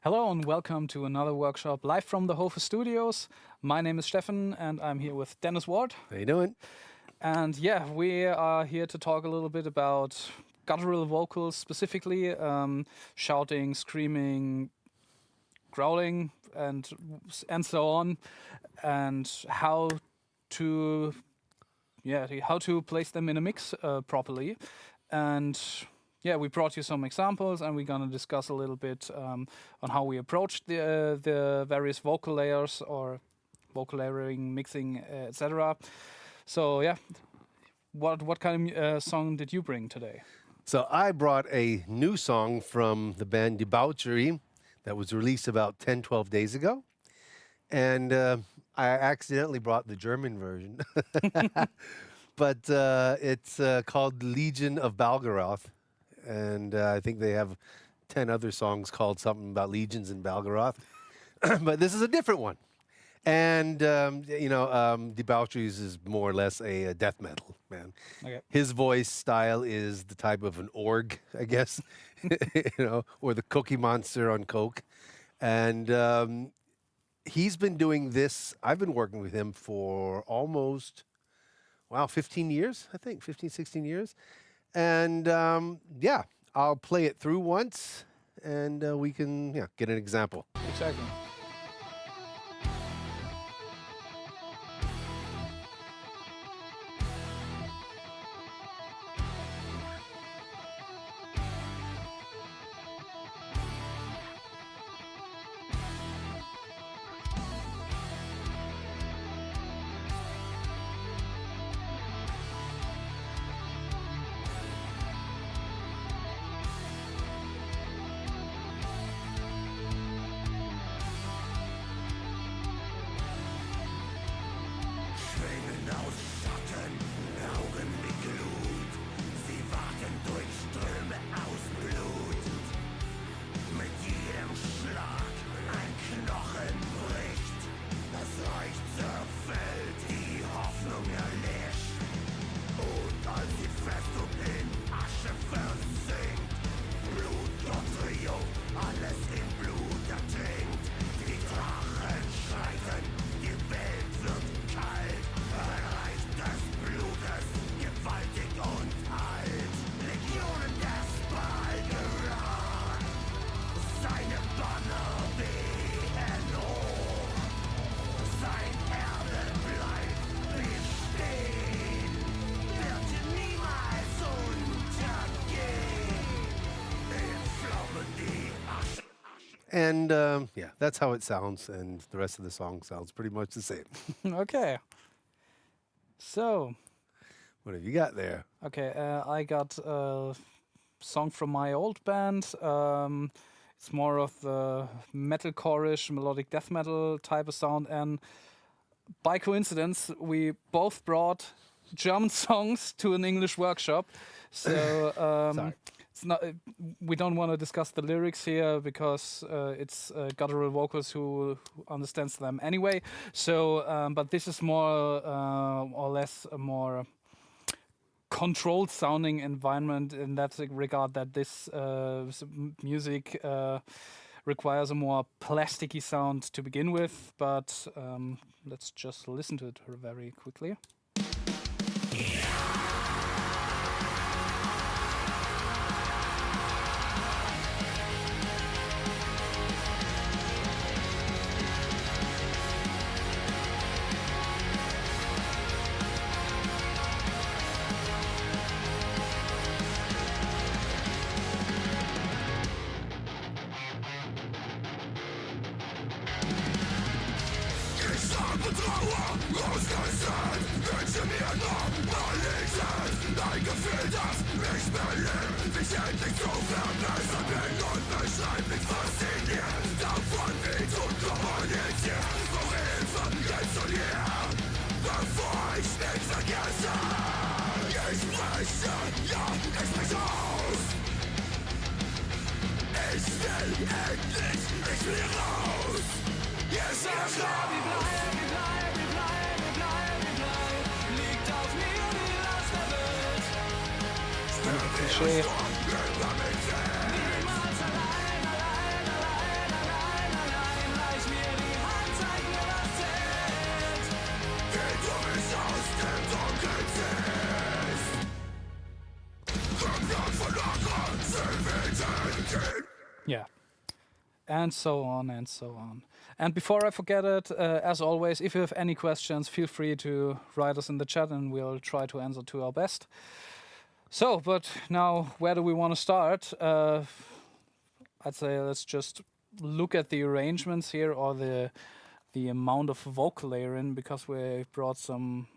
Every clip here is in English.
Hello and welcome to another workshop live from the HOFA studios. My name is Steffen and I'm here with Dennis Ward. How you doing? And yeah, we are here to talk a little bit about guttural vocals specifically, shouting, screaming, growling, and so on, and how to place them in a mix properly. And yeah, we brought you some examples, and we're gonna discuss a little bit on how we approach the various vocal layers or vocal layering, mixing, etc. So yeah, what kind of song did you bring today? So I brought a new song from the band Debauchery that was released about 10, 12 days ago. And I accidentally brought the German version. But it's called Legion of Balgaroth. And I think they have 10 other songs called something about legions in Balgaroth. But this is a different one. And, Debauchery's is more or less a death metal, man. Okay. His voice style is the type of an org, I guess, or the Cookie Monster on coke. And he's been doing this. I've been working with him for almost, 15 years, I think, 15, 16 years. And I'll play it through once, and we can get an example. Exactly. And that's how it sounds, and the rest of the song sounds pretty much the same. Okay. So, What have you got there? okay, I got a song from my old band. It's more of the metalcore-ish, melodic death metal type of sound, and by coincidence, we both brought German songs to an English workshop. So Sorry. it's not. We don't want to discuss the lyrics here because it's guttural vocals who understands them anyway. So, but this is more or less a more controlled sounding environment in that regard, that this music requires a more plasticky sound to begin with, but let's just listen to it very quickly. Klischee. Yeah. And so on and so on. And before I forget it, as always, if you have any questions, feel free to write us in the chat and we'll try to answer to our best. So, but now where do we want to start? I'd say let's just look at the arrangements here, or the amount of vocal layer in, because we brought some,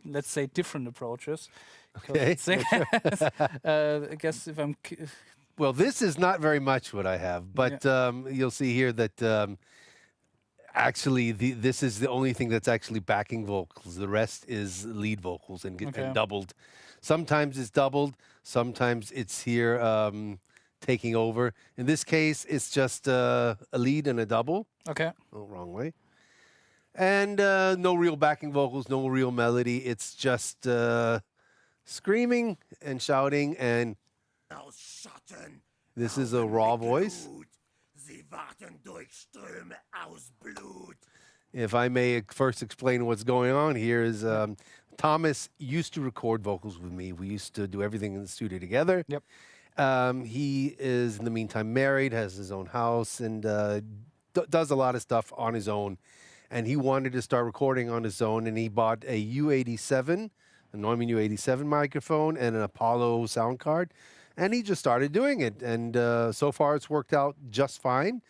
let's say, different approaches. Okay. I guess if I'm... Well, this is not very much what I have, but you'll see here that actually this is the only thing that's actually backing vocals. The rest is lead vocals and doubled. Sometimes it's doubled, sometimes it's here taking over. In this case, it's just a lead and a double. Okay. Oh, wrong way. And no real backing vocals, no real melody. It's just screaming and shouting, and this is a raw voice. If I may first explain what's going on here is Thomas used to record vocals with me. We used to do everything in the studio together. Yep. He is, in the meantime, married, has his own house, and does a lot of stuff on his own. And he wanted to start recording on his own, and he bought a U87, a Neumann U87 microphone, and an Apollo sound card. And he just started doing it, and so far it's worked out just fine.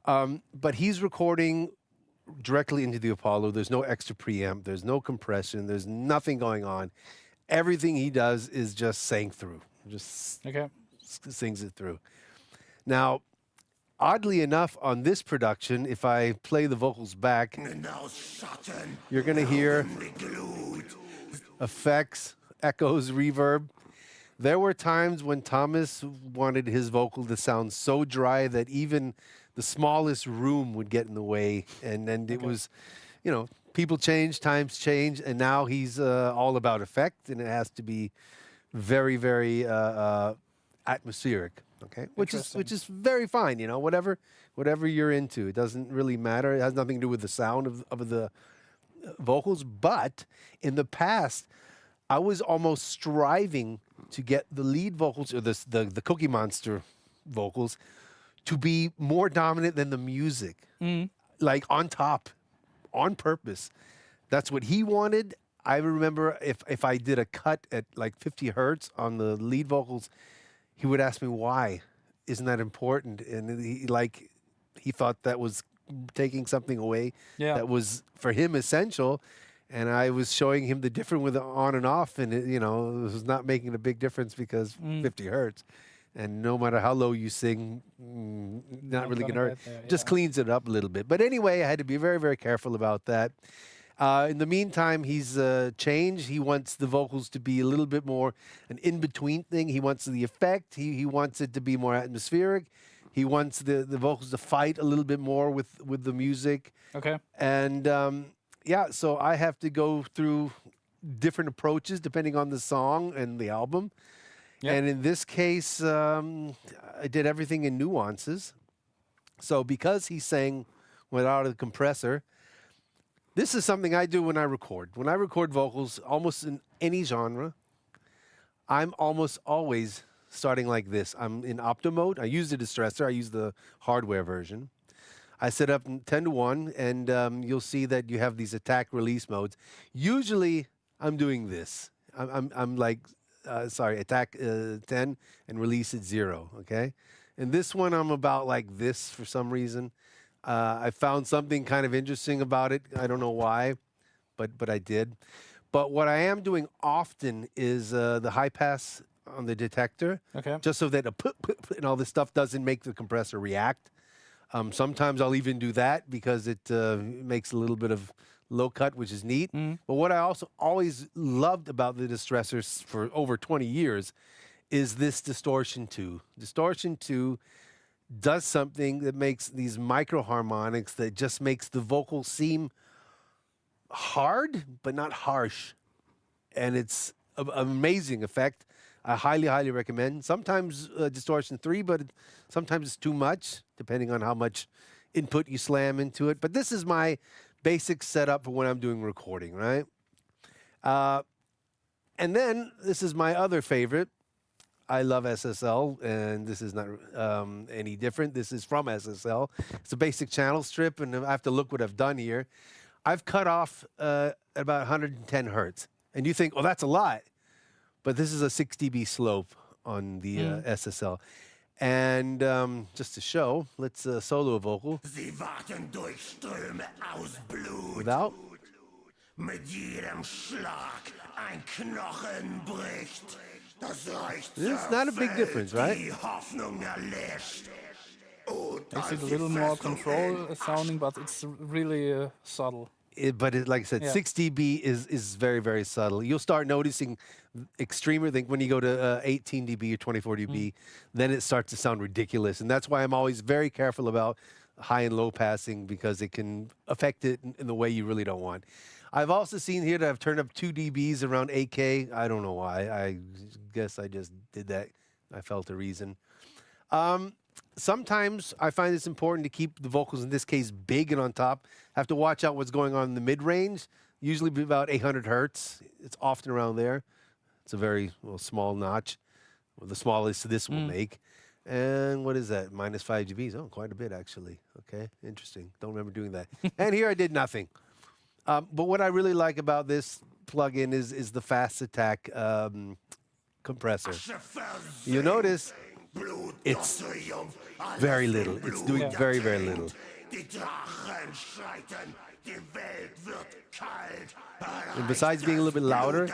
But he's recording directly into the Apollo. There's no extra preamp. There's no compression. There's nothing going on. Everything he does is just sang through. Just sings it through. Now, oddly enough, on this production, if I play the vocals back, you're going to hear effects, echoes, reverb. There were times when Thomas wanted his vocal to sound so dry that even the smallest room would get in the way. And it was, you know, people change, times change, and now he's all about effect, and it has to be very, very atmospheric. Okay, which is very fine. You know, whatever you're into, it doesn't really matter. It has nothing to do with the sound of the vocals. But in the past, I was almost striving to get the lead vocals, or the Cookie Monster vocals, to be more dominant than the music, like on top, on purpose. That's what he wanted. I remember if I did a cut at like 50 hertz on the lead vocals, he would ask me why. Isn't that important? And he thought that was taking something away that was for him essential. And I was showing him the difference with the on and off, and it was not making a big difference because 50 hertz. And no matter how low you sing, not really going to hurt. Just cleans it up a little bit. But anyway, I had to be very, very careful about that. In the meantime, he's changed. He wants the vocals to be a little bit more an in-between thing. He wants the effect. He wants it to be more atmospheric. He wants the vocals to fight a little bit more with the music. Okay. And so I have to go through different approaches depending on the song and the album. Yep. And in this case, I did everything in nuances. So because he sang without a compressor, this is something I do when I record. When I record vocals, almost in any genre, I'm almost always starting like this. I'm in opto mode. I use the distressor. I use the hardware version. I set up 10-1, and you'll see that you have these attack release modes. Usually, I'm doing this. I'm like, attack 10 and release at 0, okay? And this one, I'm about like this for some reason. I found something kind of interesting about it. I don't know why, but I did. But what I am doing often is the high pass on the detector, just so that and all this stuff doesn't make the compressor react. Sometimes I'll even do that because it makes a little bit of low cut, which is neat. But what I also always loved about the distressors for over 20 years is this distortion 2. Distortion 2 does something that makes these micro harmonics that just makes the vocal seem hard, but not harsh. And it's an amazing effect. I highly, highly recommend. Sometimes distortion 3, but sometimes it's too much, depending on how much input you slam into it. But this is my basic setup for when I'm doing recording, right? And then this is my other favorite. I love SSL, and this is not any different. This is from SSL. It's a basic channel strip, and I have to look what I've done here. I've cut off at about 110 hertz. And you think, oh, that's a lot. But this is a 6 dB slope on the SSL. And just to show, let's solo a vocal. Sie warten durch Ströme aus Blut. Without. Mit jedem Schlag ein Knochen bricht. Das Reich It's not a big difference, right? die Hoffnung erlischt. Makes it a little more control sounding, but it's really subtle. Like I said, 6 dB is very, very subtle. You'll start noticing extremer thing when you go to 18 dB or 24 dB, then it starts to sound ridiculous. And that's why I'm always very careful about high and low passing, because it can affect it in the way you really don't want. I've also seen here that I've turned up 2 dBs around 8K. I don't know why. I guess I just did that. I felt a reason. Sometimes I find it's important to keep the vocals, in this case, big and on top. Have to watch out what's going on in the mid-range, usually about 800 hertz. It's often around there. It's a very small notch, the smallest this will make. And what is that? Minus 5 dBs. Oh, quite a bit, actually. Okay, interesting. Don't remember doing that. And here I did nothing. But what I really like about this plugin is the fast attack compressor. You notice it's very little. It's doing very, very little. And besides being a little bit louder,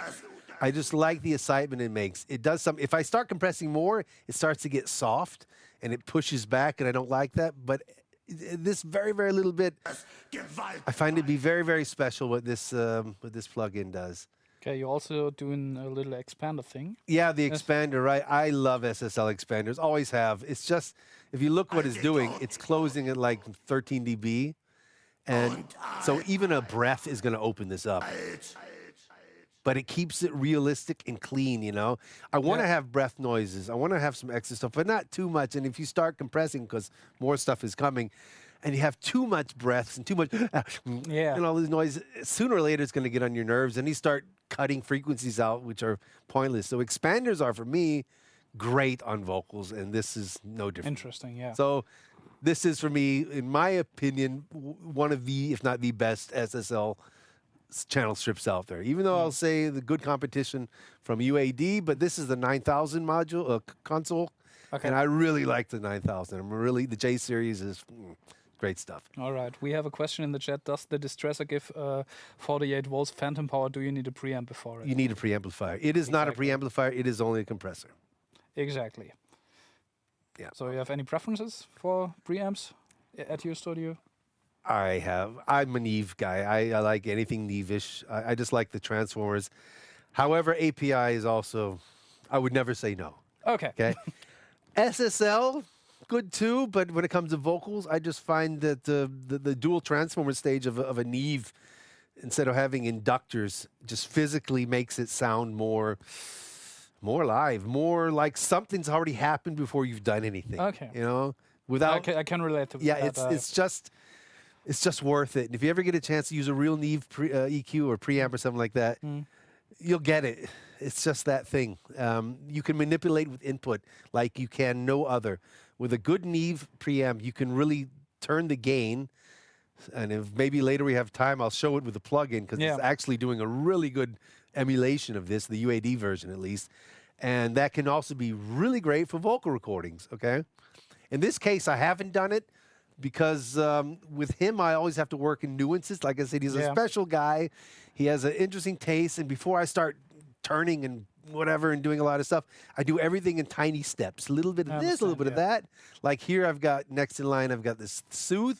I just like the excitement it makes. It does some. If I start compressing more, it starts to get soft and it pushes back, and I don't like that. But this very, very little bit, I find it to be very, very special what this plugin does. Okay, you're also doing a little expander thing. Yeah, the expander, right? I love SSL expanders, always have. It's just, if you look what it's doing, it's closing at like 13 dB. And so even a breath is going to open this up. But it keeps it realistic and clean, you know? I want to have breath noises. I want to have some extra stuff, but not too much. And if you start compressing, because more stuff is coming, and you have too much breaths and too much, and all this noise, sooner or later it's going to get on your nerves, and you start cutting frequencies out, which are pointless. So expanders are, for me, great on vocals, and this is no different. Interesting, yeah. So this is, for me, in my opinion, one of the, if not the best SSL channel strips out there. Even though I'll say the good competition from UAD, but this is the 9000 module console, and I really like the 9000. The J series is great stuff. All right, we have a question in the chat. Does the distressor give 48 volts phantom power? Do you need a preamp before it? You need a preamplifier. It is not a preamplifier. It is only a compressor. Exactly. Yeah. So you have any preferences for preamps at your studio? I'm a Neve guy. I like anything Neve-ish. I just like the transformers. However, API is also, I would never say no. Okay. SSL, good too, but when it comes to vocals, I just find that the dual transformer stage of a Neve, instead of having inductors, just physically makes it sound more live, more like something's already happened before you've done anything. Okay. You know, without. I can relate to that. Yeah, it's just worth it. And if you ever get a chance to use a real Neve EQ or preamp or something like that, you'll get it. It's just that thing. You can manipulate with input like you can no other. With a good Neve preamp, you can really turn the gain. And if maybe later we have time, I'll show it with the plugin, because it's actually doing a really good emulation of this, the UAD version at least. And that can also be really great for vocal recordings, okay? In this case, I haven't done it, because with him, I always have to work in nuances. Like I said, he's a special guy. He has an interesting taste. And before I start turning and whatever and doing a lot of stuff, I do everything in tiny steps. A little bit of this, a little bit of that. Like here, I've got next in line, I've got this Soothe.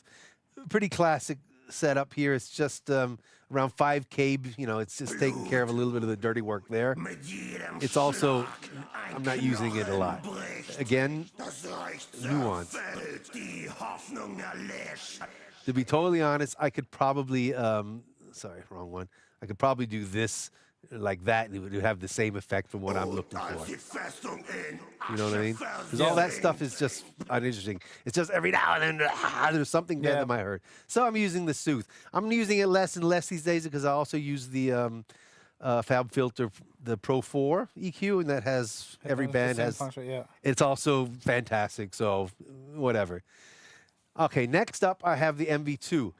Pretty classic setup here. It's just around 5K. You know, it's just taking care of a little bit of the dirty work there. It's also, I'm not using it a lot. Again, nuance. To be totally honest, I could probably, sorry, wrong one. I could probably do this like that, and it would have the same effect from what I'm looking for. You know what I mean? Because all that stuff is just uninteresting. It's just every now and then there's something there that might hurt. So I'm using the Soothe. I'm using it less and less these days, because I also use the Fab Filter, the Pro 4 EQ, and that has every The band same has. function, yeah. It's also fantastic. So whatever. Okay, next up I have the MV2.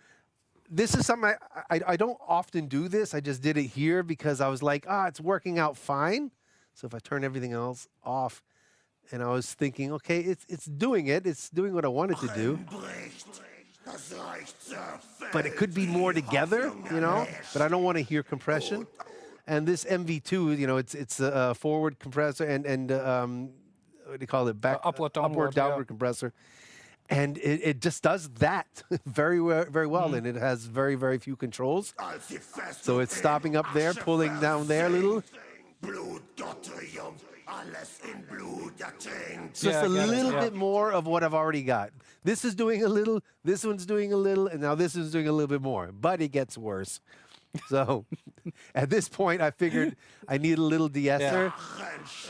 This is something I don't often do this. I just did it here because I was like, it's working out fine. So if I turn everything else off, and I was thinking, okay, it's doing it. It's doing what I want it to do. But it could be more together, you know. But I don't want to hear compression. And this MV2, you know, it's a forward compressor and what do you call it? Upward, downward, downward compressor. And it just does that very well, and it has very, very few controls. So it's stopping up there, pulling down there a little. Just a little bit more of what I've already got. This is doing a little, this one's doing a little, and now this one's doing a little bit more. But it gets worse. So at this point, I figured I need a little de-esser.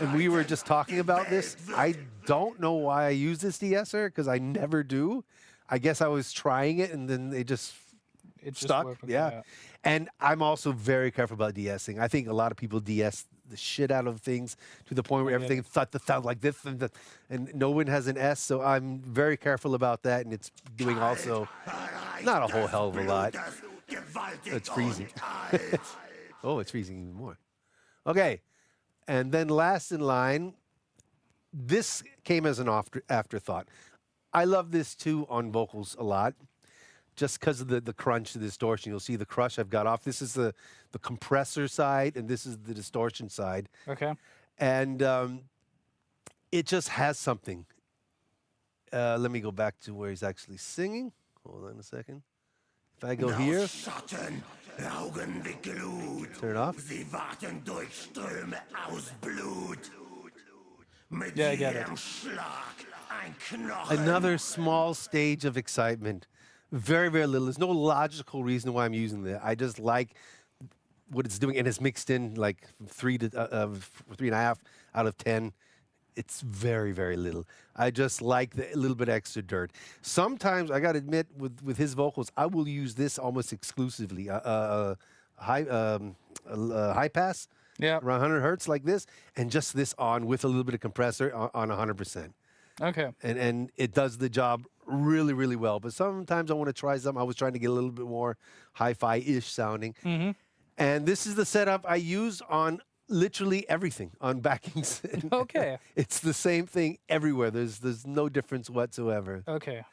And we were just talking about this. I don't know why I use this de-esser, because I never do. I guess I was trying it, and then it just stuck. Yeah. And I'm also very careful about de-essing. I think a lot of people de-ess the shit out of things to the point where everything sounds like this, and no one has an S. So I'm very careful about that, and it's doing also not a whole hell of a lot. It's freezing. Oh, it's freezing even more. Okay. And then last in line, this came as an afterthought. I love this too on vocals a lot, just because of the crunch, the distortion. You'll see the crush I've got off. This is the compressor side, and this is the distortion side. Okay. And it just has something. Let me go back to where he's actually singing. Hold on a second. If I go here, turn it off. Yeah, I get it. Another small stage of excitement. Very, very little. There's no logical reason why I'm using that. I just like what it's doing, and it's mixed in like 3.5 out of 10. It's very, very little. I just like the little bit extra dirt. Sometimes, I got to admit, with his vocals, I will use this almost exclusively. High pass, around 100 hertz like this, and just this on with a little bit of compressor on 100%. Okay. And it does the job really, really well. But sometimes I want to try something. I was trying to get a little bit more hi-fi-ish sounding. Mm-hmm. And this is the setup I use on literally everything, on backings. Okay. It's the same thing everywhere. There's no difference whatsoever. Okay.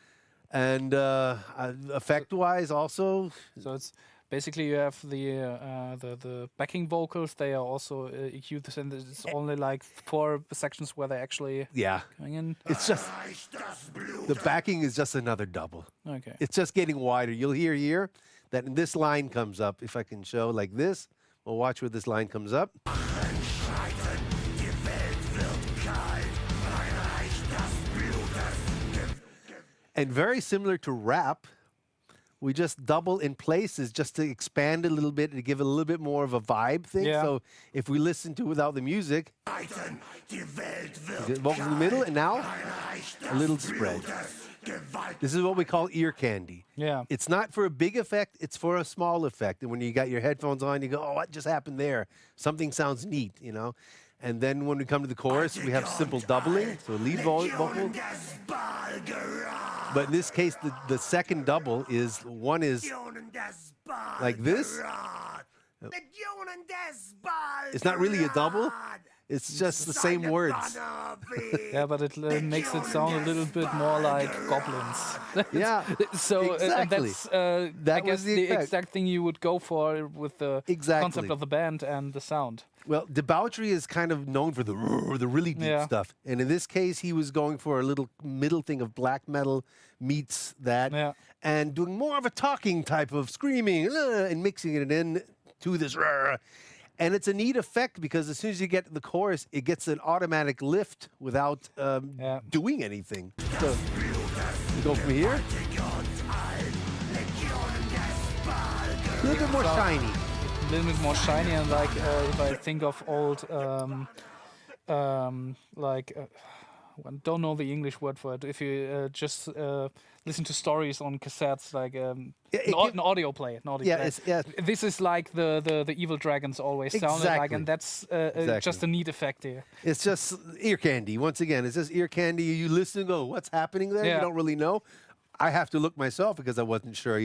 And effect-wise also. So it's basically you have the backing vocals. They are also EQ'd, and it's only like 4 sections where they actually going in. It's just the backing is just another double. Okay. It's just getting wider. You'll hear here that this line comes up. If I can show like this, well, watch where this line comes up. And very similar to rap, we just double in places just to expand it a little bit, to give it a little bit more of a vibe thing. Yeah. So if we listen to it without the music, vocals in the middle, and now a little spread. This is what we call ear candy. Yeah. It's not for a big effect, it's for a small effect. And when you got your headphones on, you go, oh, what just happened there? Something sounds neat, you know? And then when we come to the chorus, we have simple doubling, so lead vocal. But in this case, the second double is, one is like this. It's not really a double. It's just the same words. Yeah, but it makes it sound a little bit more like goblins. Yeah. So exactly. And that's, I guess, the effect. exact thing you would go for with the concept of the band and the sound. Well, Debauchery is kind of known for the really deep stuff. And in this case, he was going for a little middle thing of black metal meets that. Yeah. And doing more of a talking type of screaming and mixing it in to this. And it's a neat effect because as soon as you get to the chorus, it gets an automatic lift without doing anything. So we go from here. A little bit more shiny. A little bit more shiny, and like if I think of old I don't know the English word for it. If you just listen to stories on cassettes, like an audio play, This is like the evil dragons always sounded like, and that's just a neat effect here. It's just ear candy. Once again, it's just ear candy. You listen and go, what's happening there? You don't really know. I have to look myself because I wasn't sure,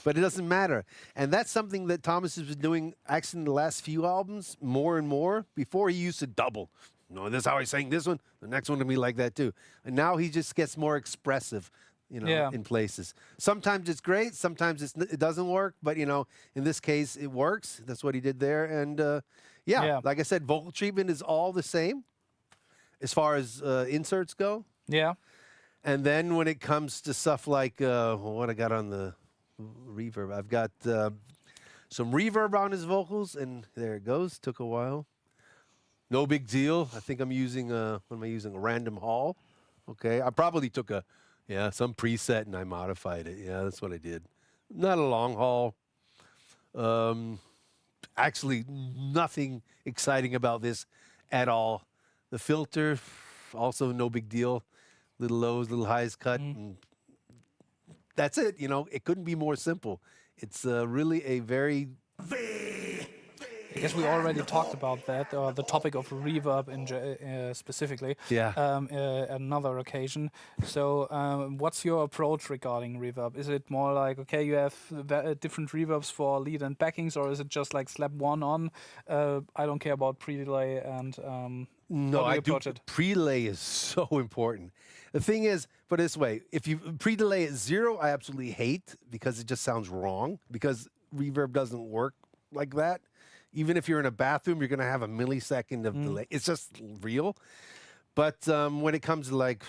but it doesn't matter. And that's something that Thomas has been doing actually in the last few albums more and more. Before, he used to double. No, this is how I sang this one. The next one will be like that too. And now he just gets more expressive, in places. Sometimes it's great. Sometimes it doesn't work. But, in this case, it works. That's what he did there. And, like I said, vocal treatment is all the same as far as inserts go. Yeah. And then when it comes to stuff like what I got on the reverb, I've got some reverb on his vocals, and there it goes. Took a while. No big deal. I think I'm using what am I using? A random hall. Okay, I probably took some preset and I modified it. Yeah, that's what I did. Not a long haul. Actually, nothing exciting about this at all. The filter, also no big deal. Little lows, little highs cut, and that's it. It couldn't be more simple. It's really a very... I guess we already talked about that, the topic of reverb specifically. Yeah. Another occasion. So, what's your approach regarding reverb? Is it more like, okay, you have different reverbs for lead and backings, or is it just like slap one on? I don't care about pre-delay and... No, I do. Pre-delay is so important. The thing is, put it this way, if you pre-delay at 0, I absolutely hate because it just sounds wrong, because reverb doesn't work like that. Even if you're in a bathroom, you're going to have a millisecond of delay. It's just real. But when it comes to like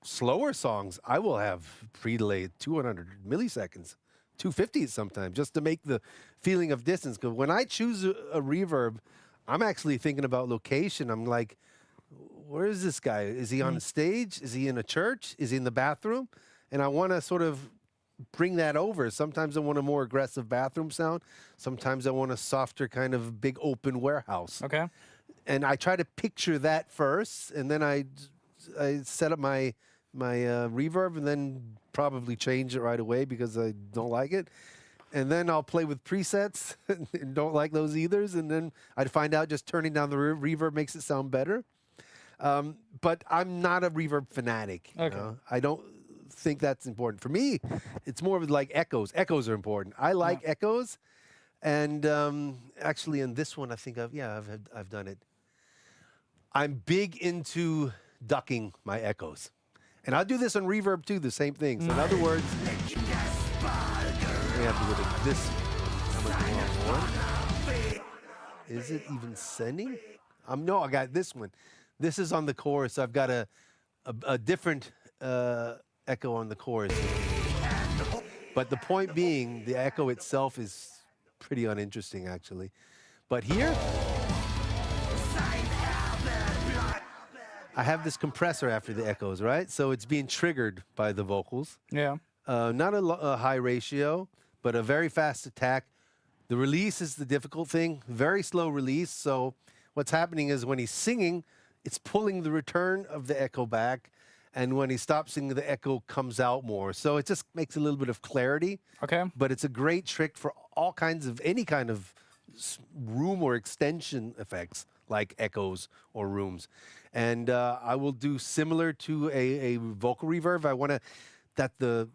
slower songs, I will have pre-delay at 200 milliseconds, 250 sometimes, just to make the feeling of distance. Because when I choose a reverb, I'm actually thinking about location. I'm like, where is this guy? Is he on the stage? Is he in a church? Is he in the bathroom? And I want to sort of bring that over. Sometimes I want a more aggressive bathroom sound. Sometimes I want a softer kind of big open warehouse. Okay. And I try to picture that first, and then I set up my reverb, and then probably change it right away because I don't like it. And then I'll play with presets and don't like those either. And then I'd find out just turning down the reverb makes it sound better. But I'm not a reverb fanatic. Okay. I don't think that's important. For me, it's more of like echoes. Echoes are important. I like echoes. And actually in this one, I think I've done it. I'm big into ducking my echoes. And I'll do this on reverb too, the same thing. So in other words, we have to look at this. I'm going to do one. Is it even sending? No, I got this one. This is on the chorus. I've got a different echo on the chorus. But the point being, the echo itself is pretty uninteresting, actually. But here, I have this compressor after the echoes, right? So it's being triggered by the vocals. Yeah. Not a high ratio, but a very fast attack. The release is the difficult thing. Very slow release. So what's happening is when he's singing, it's pulling the return of the echo back. And when he stops singing, the echo comes out more. So it just makes a little bit of clarity. Okay. But it's a great trick for all kinds of, any kind of room or extension effects, like echoes or rooms. And I will do similar to a vocal reverb. I want to,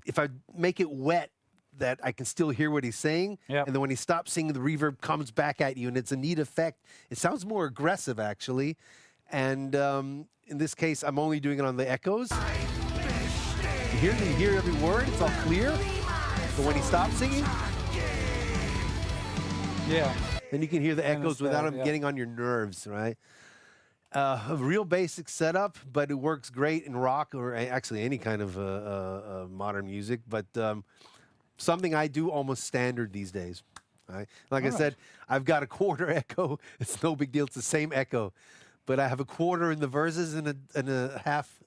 if I make it wet, that I can still hear what he's saying. Yep. And then when he stops singing, the reverb comes back at you, and it's a neat effect. It sounds more aggressive, actually. And in this case, I'm only doing it on the echoes. You hear every word. It's all clear. But when he stops singing, then you can hear the echoes without him getting on your nerves, right? A real basic setup, but it works great in rock or actually any kind of modern music. But something I do almost standard these days. Right? Like I said, I've got a quarter echo. It's no big deal. It's the same echo. But I have a quarter in the verses and a half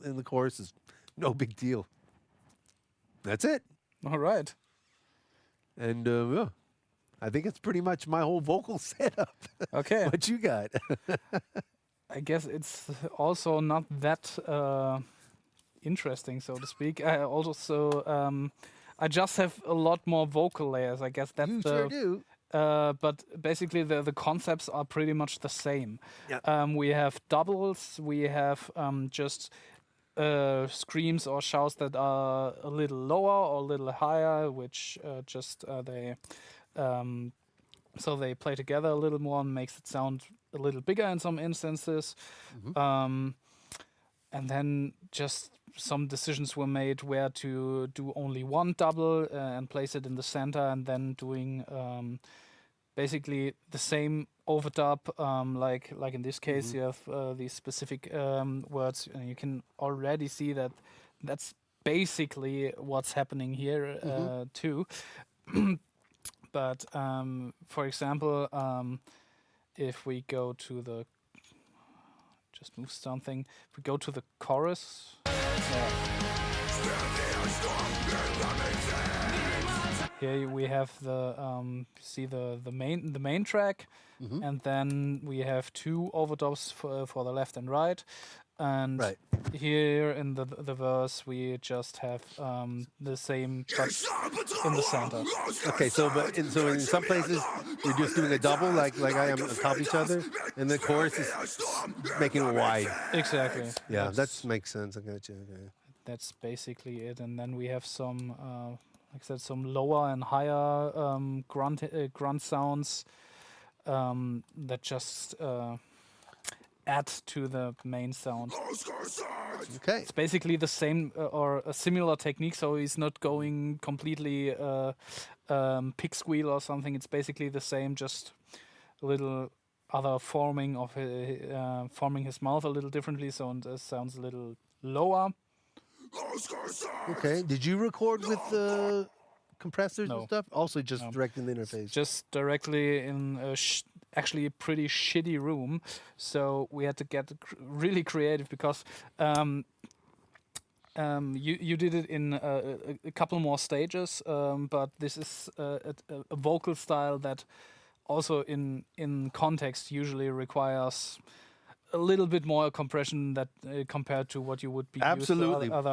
in the choruses. No big deal. That's it. All right. And I think it's pretty much my whole vocal setup. Okay. What you got? I guess it's also not that interesting, so to speak. I also I just have a lot more vocal layers. I guess that's You sure do. but basically the concepts are pretty much the same. Yeah. We have doubles. We have just screams or shouts that are a little lower or a little higher, which just they so they play together a little more and makes it sound a little bigger in some instances. And then just some decisions were made where to do only one double and place it in the center, and then doing basically the same overdub. Like in this case, you have these specific words, and you can already see that that's basically what's happening here too. But for example, if we go to the just move something. If we go to the chorus, here we have the see the main track, and then we have two overdubs for the left and right, and Right. here in the verse we just have the same but in the center. Okay, so in some places you're just doing a double like I am on top of each other, and the chorus is making it wide. Exactly. Yeah, that makes sense. I got you. Okay. That's basically it, and then we have some, like I said, some lower and higher grunt sounds that just add to the main sound. Okay. It's basically the same or a similar technique, so he's not going completely pig squeal or something. It's basically the same, just a little other forming of forming his mouth a little differently, so it sounds a little lower. Okay. Did you record with compressors No. and stuff? Also, just direct in the interface. Just directly in actually a pretty shitty room, so we had to get really creative because you did it in a couple more stages, but this is a vocal style that also in context usually requires a little bit more compression that compared to what you would be Absolutely. used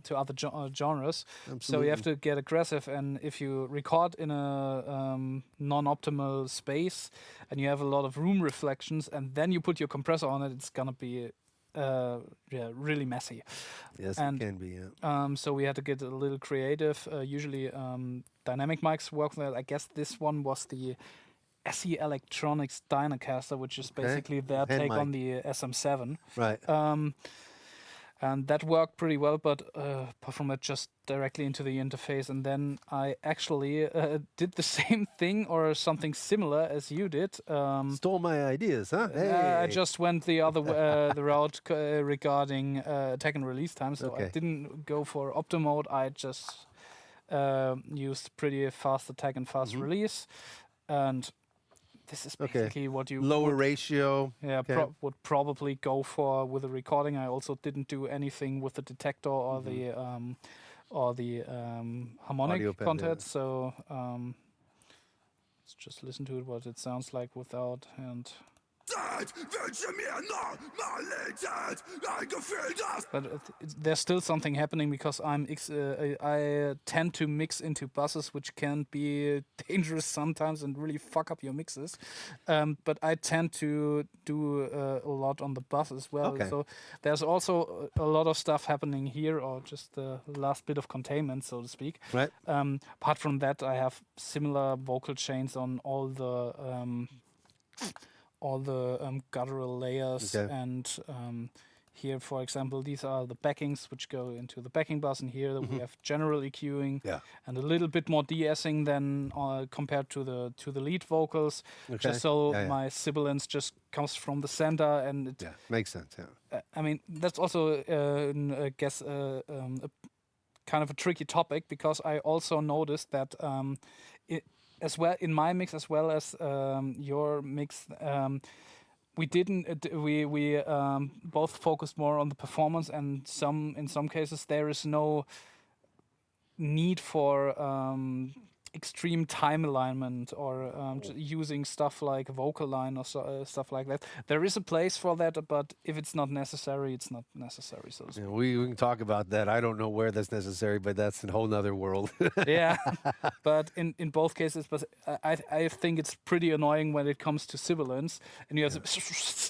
to other genres. So Absolutely. you have to get aggressive, and if you record in a non-optimal space and you have a lot of room reflections, and then you put your compressor on it, it's gonna be really messy. Yes, and it can be. Yeah. So we had to get a little creative. Usually dynamic mics work well. I guess this one was the SE Electronics Dynacaster, which is basically their Hand take mic. on the SM7. Right. And that worked pretty well, but apart from it, just directly into the interface. And then I actually did the same thing or something similar as you did. Stole my ideas, huh? Hey. I just went the other the route regarding attack and release time, so I Okay. didn't go for opto mode. I just used pretty fast attack and fast release, and this is Okay. basically what you Lower would, ratio. yeah, Okay. would probably go for with the recording. I also didn't do anything with the detector or the harmonic Audio pad, content. yeah. So let's just listen to it, what it sounds like without and. But there's still something happening because I tend to mix into buses, which can be dangerous sometimes and really fuck up your mixes. But I tend to do a lot on the bus as well. Okay. So there's also a lot of stuff happening here, or just the last bit of containment, so to speak. Right. Apart from that, I have similar vocal chains on all the guttural layers, Okay. and here, for example, these are the backings which go into the backing bus, and here we have general EQing Yeah. and a little bit more de-essing than compared to the lead vocals, Okay. just so Yeah, yeah. my sibilance just comes from the center, and it, Yeah. Makes sense. Yeah. I mean, that's also, I guess, a kind of a tricky topic, because I also noticed that as well in my mix as well as your mix, we didn't we both focused more on the performance, and in some cases there is no need for extreme time alignment or using stuff like vocal line or stuff like that. There is a place for that, but if it's not necessary, it's not necessary. So to speak. Yeah, we can talk about that. I don't know where that's necessary, but that's a whole nother world. Yeah, but in both cases, but I think it's pretty annoying when it comes to sibilants and you have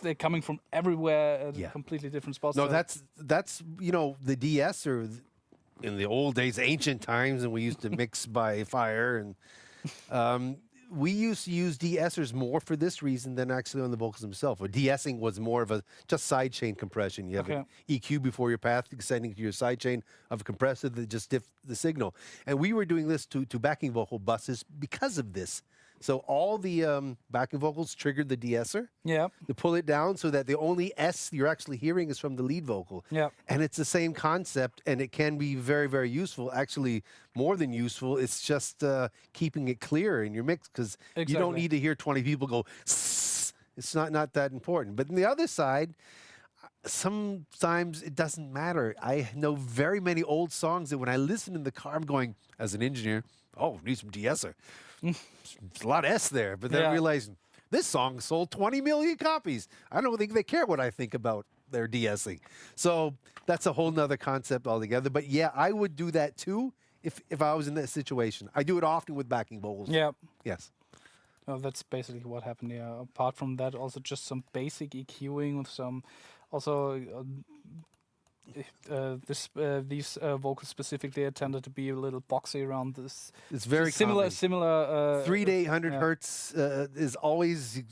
they're coming from everywhere at completely different spots. No, so that's the de-esser in the old days, ancient times, and we used to mix by fire, and we used to use de-essers more for this reason than actually on the vocals themselves. Or de-essing was more of a just sidechain compression. You have an EQ before your path sending to your sidechain of a compressor that just diff the signal. And we were doing this to backing vocal buses because of this. So all the backing vocals triggered the de-esser to pull it down so that the only S you're actually hearing is from the lead vocal. Yeah. And it's the same concept, and it can be very, very useful. Actually, more than useful, it's just keeping it clear in your mix because you don't need to hear 20 people go, "Sss." It's not that important. But on the other side, sometimes it doesn't matter. I know very many old songs that when I listen in the car, I'm going, as an engineer, oh, need some de-esser. There's a lot of S there, but then I realized this song sold 20 million copies. I don't think they care what I think about their de-essing. So that's a whole nother concept altogether. But yeah, I would do that too if I was in that situation. I do it often with backing vocals. Yeah. Yes. Oh, that's basically what happened. Yeah. Apart from that, also just some basic EQing with some, also these vocals specifically tended to be a little boxy around this. It's very similar. common. Similar. 3 to 800 hertz is always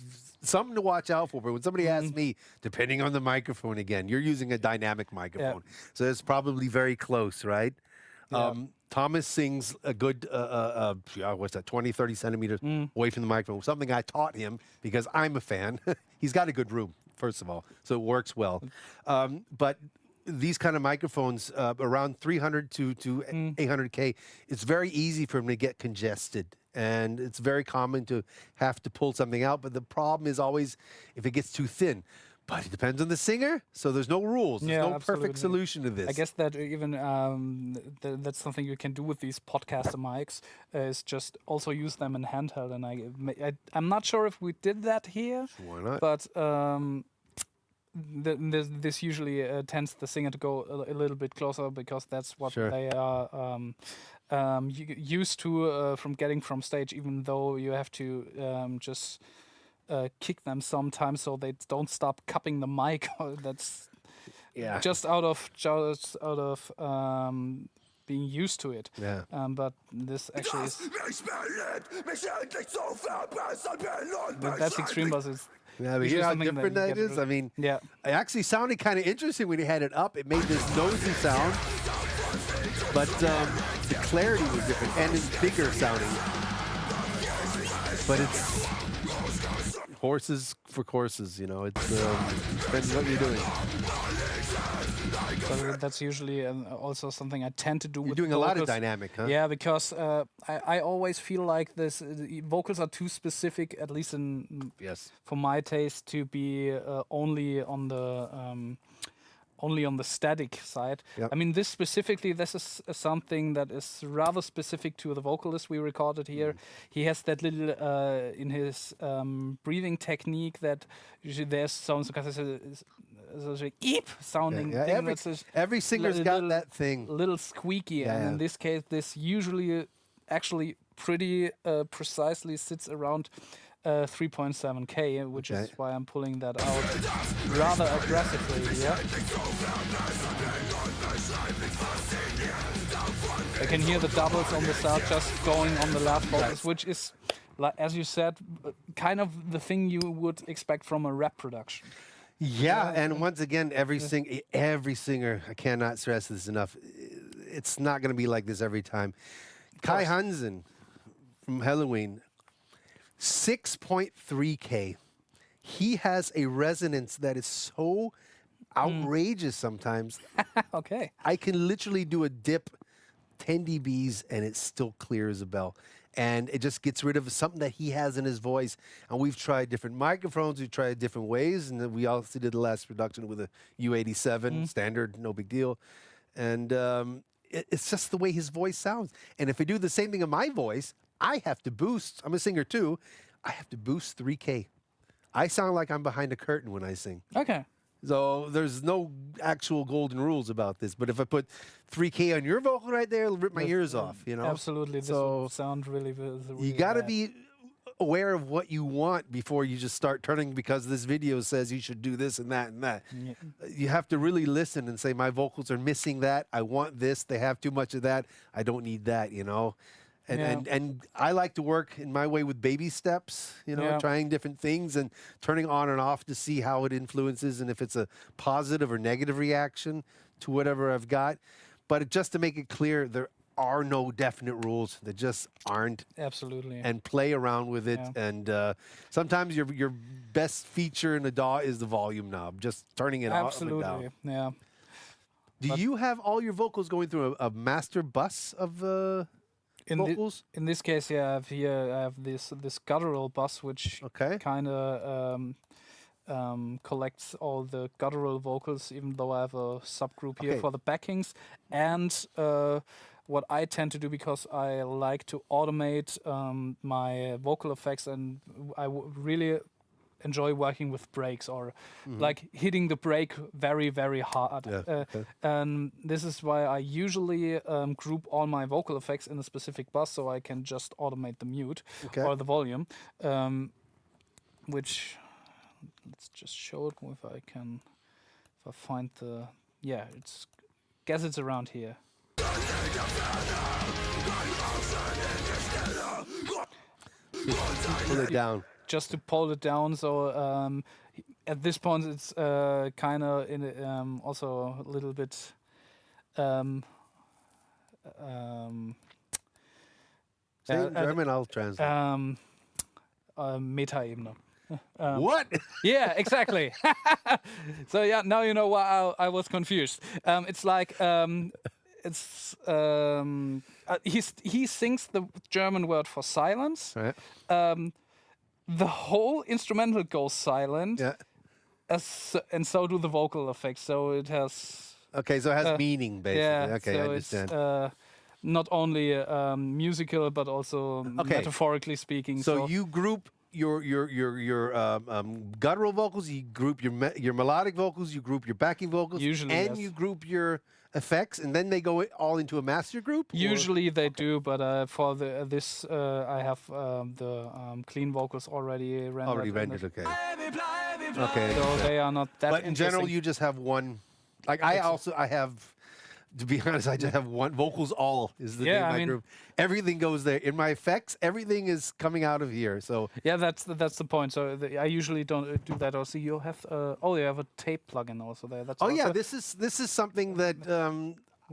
something to watch out for. But when somebody asks me, depending on the microphone, again, you're using a dynamic microphone, so it's probably very close, right? Yeah. Thomas sings a good, what's that, 20, 30 centimeters away from the microphone. Something I taught him because I'm a fan. He's got a good room, first of all, so it works well. But these kind of microphones, around 300 to 800K, it's very easy for them to get congested. And it's very common to have to pull something out. But the problem is always if it gets too thin. But it depends on the singer, so there's no rules. There's no perfect solution to this. I guess that even that's something you can do with these podcaster mics is just also use them in handheld. And I'm not sure if we did that here. Why not? But this usually tends the singer to go a little bit closer because that's what they are used to from getting from stage, even though you have to just kick them sometimes so they don't stop cupping the mic. That's just out of being used to it. Yeah. But this actually is that's extreme bass. Yeah, but hear how different that is? I mean, it actually sounded kind of interesting when you had it up. It made this nosy sound, but the clarity was different and it's bigger sounding. But it's horses for courses, you know. It's depends what you're doing. So that's usually also something I tend to do. You're with doing vocals. a lot of dynamic, huh? Yeah, because I always feel like this vocals are too specific, at least for my taste, to be only on the static side. Yep. I mean, this is something that is rather specific to the vocalist we recorded here. He has that little in his breathing technique that usually there's some kind of eep sounding thing. Every singer's got that thing. Little squeaky, and in this case, this usually actually pretty precisely sits around 3.7K, which is why I'm pulling that out rather aggressively. Yeah, I can hear the doubles on the start just going on the last vocals, which is, like as you said, kind of the thing you would expect from a rap production. Yeah, and once again, every singer, I cannot stress this enough, it's not going to be like this every time. Kai Hansen from Helloween, 6.3K. He has a resonance that is so outrageous sometimes. Okay. I can literally do a dip 10 dBs and it's still clear as a bell. And it just gets rid of something that he has in his voice. And we've tried different microphones, we've tried different ways, and then we also did the last production with a U87, standard, no big deal. And it's just the way his voice sounds. And if I do the same thing in my voice, I have to boost. I'm a singer too. I have to boost 3K. I sound like I'm behind a curtain when I sing. Okay. So there's no actual golden rules about this. But if I put 3K on your vocal right there, it'll rip my ears off, you know? Absolutely. This So would sound really, really you got to bad. be aware of what you want before you just start turning because this video says you should do this and that and that. Yeah. You have to really listen and say, my vocals are missing that. I want this. They have too much of that. I don't need that, you know? And I like to work in my way with baby steps, you know, Yeah. trying different things and turning on and off to see how it influences and if it's a positive or negative reaction to whatever I've got. But just to make it clear, there are no definite rules. There just aren't. Absolutely. And play around with it. Yeah. And sometimes your best feature in a DAW is the volume knob, just turning it up and down. Absolutely. Yeah. Do you have all your vocals going through a master bus of vocals? In this case, yeah, I have this guttural bus, which Okay. kind of collects all the guttural vocals, even though I have a subgroup here Okay. for the backings. And what I tend to do, because I like to automate my vocal effects, and I really enjoy working with breaks or like hitting the break very, very hard. Yeah, okay. And this is why I usually group all my vocal effects in a specific bus, so I can just automate the mute Okay. or the volume, which let's just show it if I can, if I find the, yeah, guess it's around here. Pull it down. Just to pull it down, so at this point it's kind of in also a little bit Say it in German, I'll translate. Meta-Ebene. What? Yeah, exactly. So yeah, now you know why I was confused. It's like he sings the German word for silence. Right. The whole instrumental goes silent, Yeah. and so do the vocal effects. So it has Okay, so it has meaning, basically. yeah. Okay, so I understand. It's not only musical but also metaphorically speaking. So you group your guttural vocals, you group your melodic vocals, you group your backing vocals, Usually, and yes. you group your effects, and then they go all into a master group? Or- Usually they do, but for this I have the clean vocals already rendered. Already in rendered, it. okay. Okay. So they are not that. But in general, interesting. you just have one. Like I have, to be honest, I just have one. Vocals all is the name of my group. Everything goes there. In my effects, everything is coming out of here. So yeah, that's the point. So I usually don't do that. Also, you have you have a tape plugin also there. That's also yeah, this is something that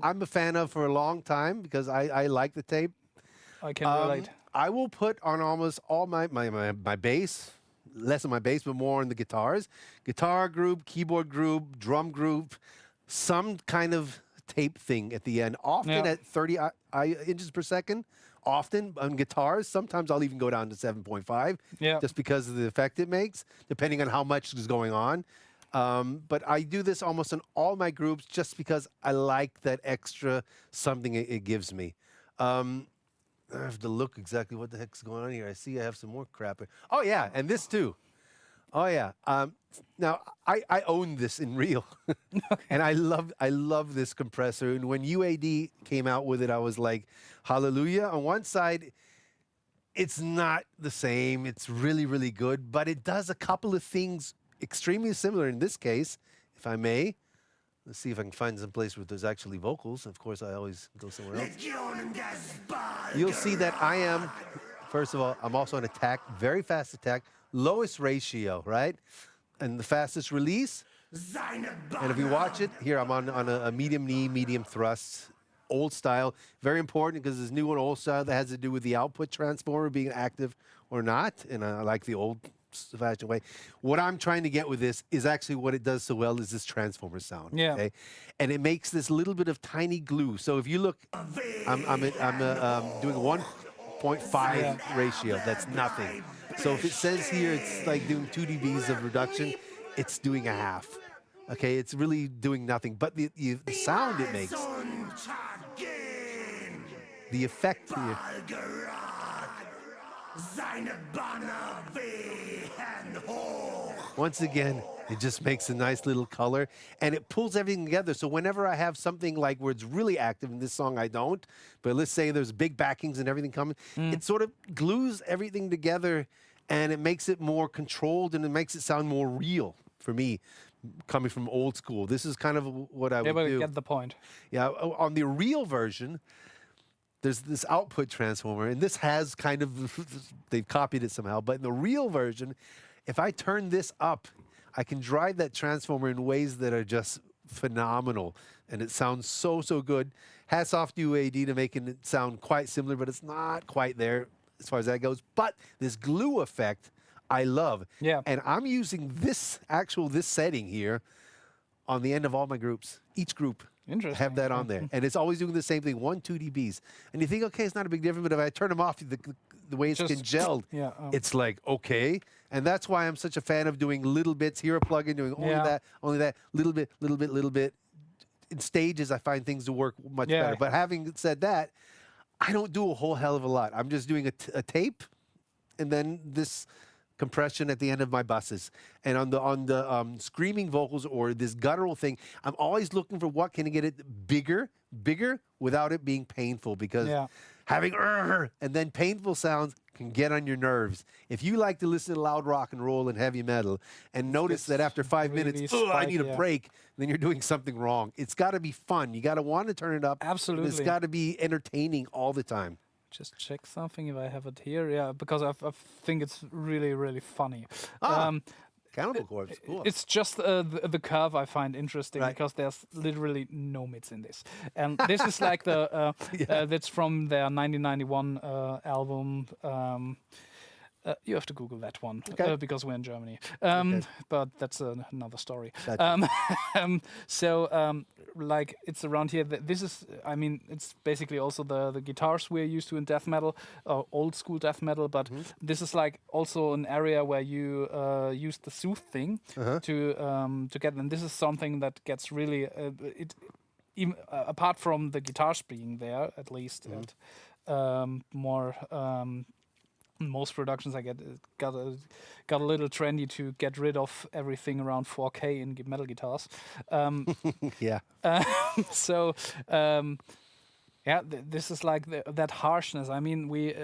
I'm a fan of for a long time because I like the tape. I can relate. I will put on almost all my bass, less on my bass, but more on the guitars. Guitar group, keyboard group, drum group, some kind of tape thing at the end, often Yeah. at 30 inches per second. Often on guitars, sometimes I'll even go down to 7.5, Yeah. just because of the effect it makes, depending on how much is going on. But I do this almost in all my groups just because I like that extra something it gives me. I have to look exactly what the heck's going on here. I see I have some more crap. Oh yeah, and this too. Oh yeah. Now I own this in real, and I love this compressor. And when UAD came out with it, I was like, hallelujah. On one side, it's not the same. It's really, really good, but it does a couple of things extremely similar in this case, if I may. Let's see if I can find some place where there's actually vocals. Of course, I always go somewhere else. You'll see that I am, first of all, I'm also on attack, very fast attack, lowest ratio, right? And the fastest release. And if you watch it, here I'm on a medium knee, medium thrust, old style. Very important because there's new and old style that has to do with the output transformer being active or not. And I like the old fashioned way. What I'm trying to get with this is actually what it does so well is this transformer sound. Yeah. Okay? And it makes this little bit of tiny glue. So if you look, I'm doing a 1.5 ratio. That's nothing. So if it says here it's like doing 2 dBs of reduction, it's doing a half. Okay, it's really doing nothing. But the sound it makes, the effect here. seine Banner wehen hoch. Once again, it just makes a nice little color and it pulls everything together. So whenever I have something like where it's really active in this song, I don't, but let's say there's big backings and everything coming, it sort of glues everything together and it makes it more controlled and it makes it sound more real for me, coming from old school. This is kind of what I would but do. get the point. Yeah, on the real version, there's this output transformer, and this has kind of, they've copied it somehow, but in the real version, if I turn this up, I can drive that transformer in ways that are just phenomenal, and it sounds so, so good. Hats off to AD to making it sound quite similar, but it's not quite there as far as that goes. But this glue effect, I love. Yeah. And I'm using this setting here on the end of all my groups. Each group Interesting. have that on there. And it's always doing the same thing, 1, 2 dBs. And you think, okay, it's not a big difference, but if I turn them off, the way it's Just- congealed, yeah, it's like, okay. And that's why I'm such a fan of doing little bits, here a plugin, doing only that, little bit. In stages, I find things to work much Yeah. better. But having said that, I don't do a whole hell of a lot. I'm just doing a tape and then this compression at the end of my buses. And on the screaming vocals or this guttural thing, I'm always looking for what can get it bigger without it being painful, because having and then painful sounds can get on your nerves. If you like to listen to loud rock and roll and heavy metal and notice that after 5 really minutes, I need a spiky, break, then you're doing something wrong. It's got to be fun. You got to want to turn it up. Absolutely. It's got to be entertaining all the time. Just check something if I have it here. Yeah, because I think it's really, really funny. Cannibal Corpse, cool. It's just the curve I find interesting, Right. because there's literally no mids in this. And this is like the that's from their 1991 album. You have to Google that one, Okay. because we're in Germany. Okay. But that's another story. Gotcha. Like it's around here. This is, I mean, it's basically also the guitars we're used to in death metal, old school death metal. But this is like also an area where you use the soothe thing to get them. This is something that gets really even apart from the guitars being there, at least and more. Most productions I got a little trendy to get rid of everything around 4K in metal guitars. Yeah. This is like that harshness. I mean, we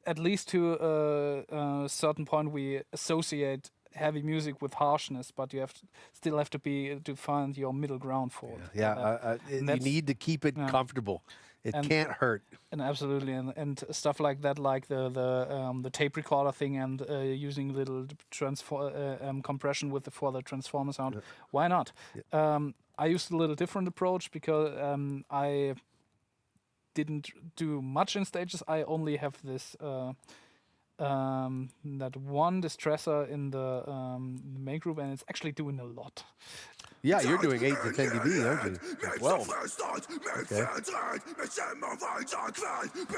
at least to a certain point we associate heavy music with harshness, but you still have to find your middle ground for it. Yeah, you need to keep it comfortable. It can't hurt. And absolutely, and stuff like that, like the tape recorder thing, and using little compression for the transformer sound. Why not? I used a little different approach because I didn't do much in stages. I only have this that one distressor in the main group, and it's actually doing a lot. Yeah, you're doing 8 to 10 dB, aren't you? Well, okay.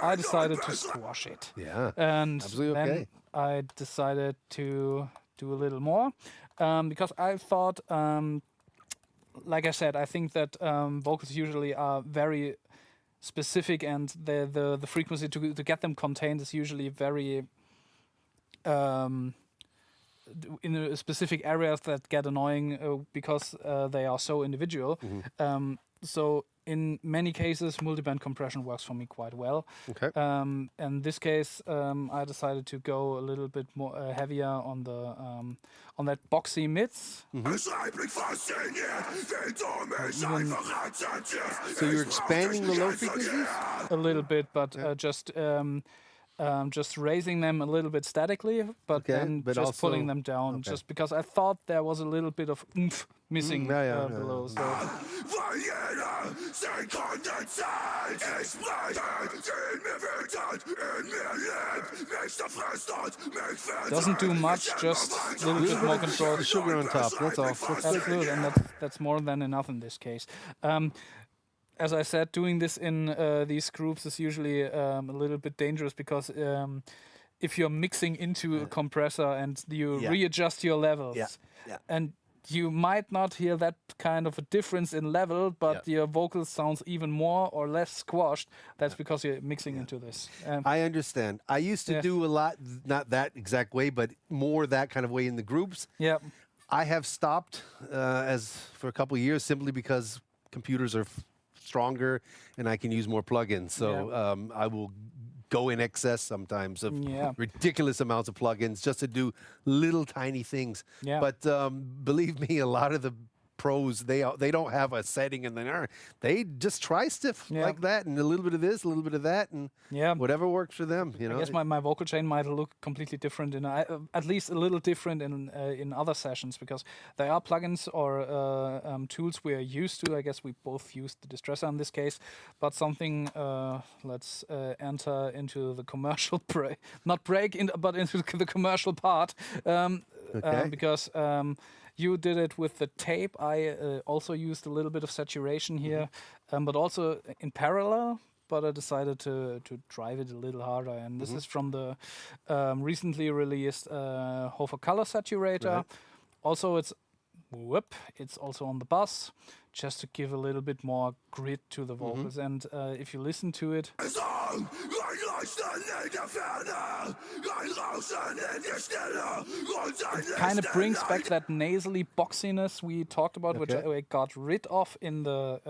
I decided to squash it. Yeah, And absolutely then okay. I decided to do a little more because I thought, like I said, I think that vocals usually are very specific, and the frequency to get them contained is usually very in specific areas that get annoying because they are so individual. So in many cases, multiband compression works for me quite well. Okay. In this case, I decided to go a little bit more heavier on the on that boxy mids. So you're expanding the low frequencies? A little bit, but just raising them a little bit statically, but then but just also- pulling them down, just because I thought there was a little bit of oomph missing below. So doesn't do much, just a little bit more control. The sugar on top, that's all. Absolutely, and that's more than enough in this case. As I said, doing this in these groups is usually a little bit dangerous because if you're mixing into a compressor and you readjust your levels, and you might not hear that kind of a difference in level, but your vocal sounds even more or less squashed. That's because you're mixing into this. I understand. I used to do a lot, not that exact way, but more that kind of way in the groups. Yeah. I have stopped for a couple of years simply because computers are stronger and I can use more plugins. So I will go in excess sometimes of ridiculous amounts of plugins just to do little tiny things. Yeah. But believe me, a lot of the pros, they don't have a setting and they just try stuff like that and a little bit of this, a little bit of that, and whatever works for them. You know, I guess my vocal chain might look completely different, at least a little different in other sessions, because there are plugins or tools we are used to. I guess we both used the distressor in this case, but something. Let's enter into the commercial but into the commercial part, because. You did it with the tape. I also used a little bit of saturation here, but also in parallel. But I decided to drive it a little harder. And this is from the recently released HOFA-College saturator. Right. Also, it's also on the bass, just to give a little bit more grit to the vocals. And if you listen to it, it kind of brings back that nasally boxiness we talked about, which I got rid of in the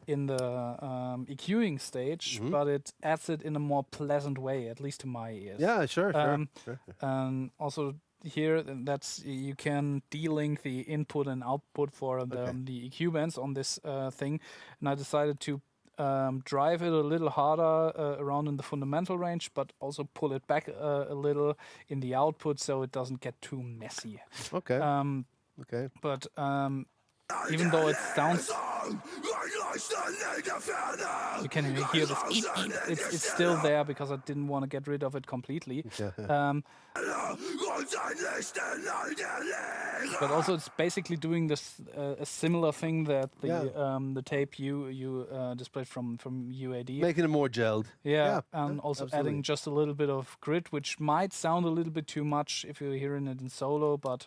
EQing stage, but it adds it in a more pleasant way, at least to my ears. Yeah, sure. Also here, you can de-link the input and output for the EQ bands on this thing, and I decided to drive it a little harder around in the fundamental range, but also pull it back a little in the output so it doesn't get too messy. Okay. But even though it sounds, you can hear this. It's still there because I didn't want to get rid of it completely. But also, it's basically doing this a similar thing that the tape you displayed from UAD, making it more gelled. And also adding just a little bit of grit, which might sound a little bit too much if you're hearing it in solo, but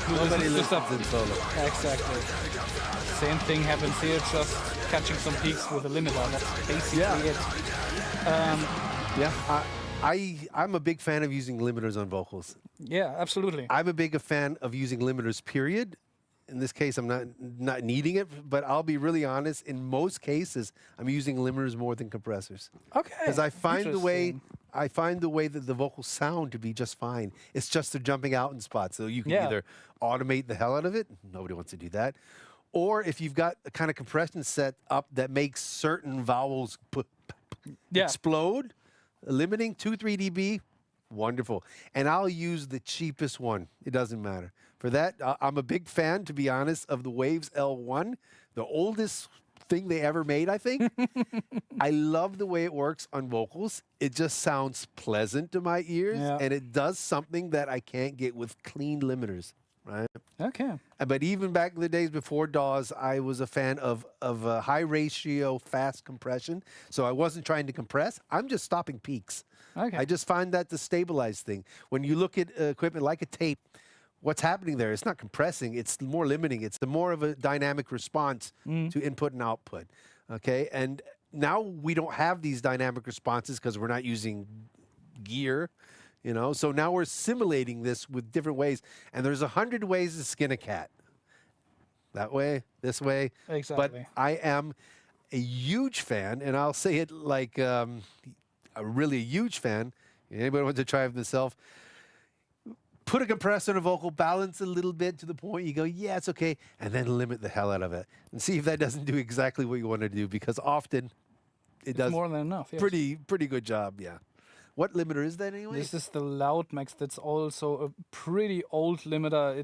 Nobody listens in solo. Exactly. Same thing happens here, just catching some peaks with a limiter. That's basically it. I'm a big fan of using limiters on vocals. Yeah, absolutely. I'm a big fan of using limiters, period. In this case, I'm not needing it, but I'll be really honest. In most cases, I'm using limiters more than compressors. Okay. Because I find the way that the vocals sound to be just fine. It's just they're jumping out in spots. So you can either automate the hell out of it. Nobody wants to do that. Or if you've got a kind of compression set up that makes certain vowels explode, limiting 2-3 dB, wonderful. And I'll use the cheapest one. It doesn't matter. For that, I'm a big fan, to be honest, of the Waves L1, the oldest thing they ever made, I think. I love the way it works on vocals. It just sounds pleasant to my ears, and it does something that I can't get with clean limiters. Right. Okay. But even back in the days before DAWs, I was a fan of high ratio, fast compression. So I wasn't trying to compress. I'm just stopping peaks. Okay. I just find that the stabilized thing. When you look at equipment like a tape, what's happening there? It's not compressing. It's more limiting. It's more of a dynamic response to input and output. Okay. And now we don't have these dynamic responses because we're not using gear. You know, so now we're simulating this with different ways, and there's 100 ways to skin a cat. That way, this way. Exactly. But I am a huge fan, and I'll say it like a really huge fan. Anybody wants to try it themselves? Put a compressor on a vocal, balance a little bit to the point you go, yeah, it's okay, and then limit the hell out of it, and see if that doesn't do exactly what you want to do, because often it does more than enough. Yes. Pretty good job, yeah. What limiter is that anyway? This is the Loud Max. That's also a pretty old limiter.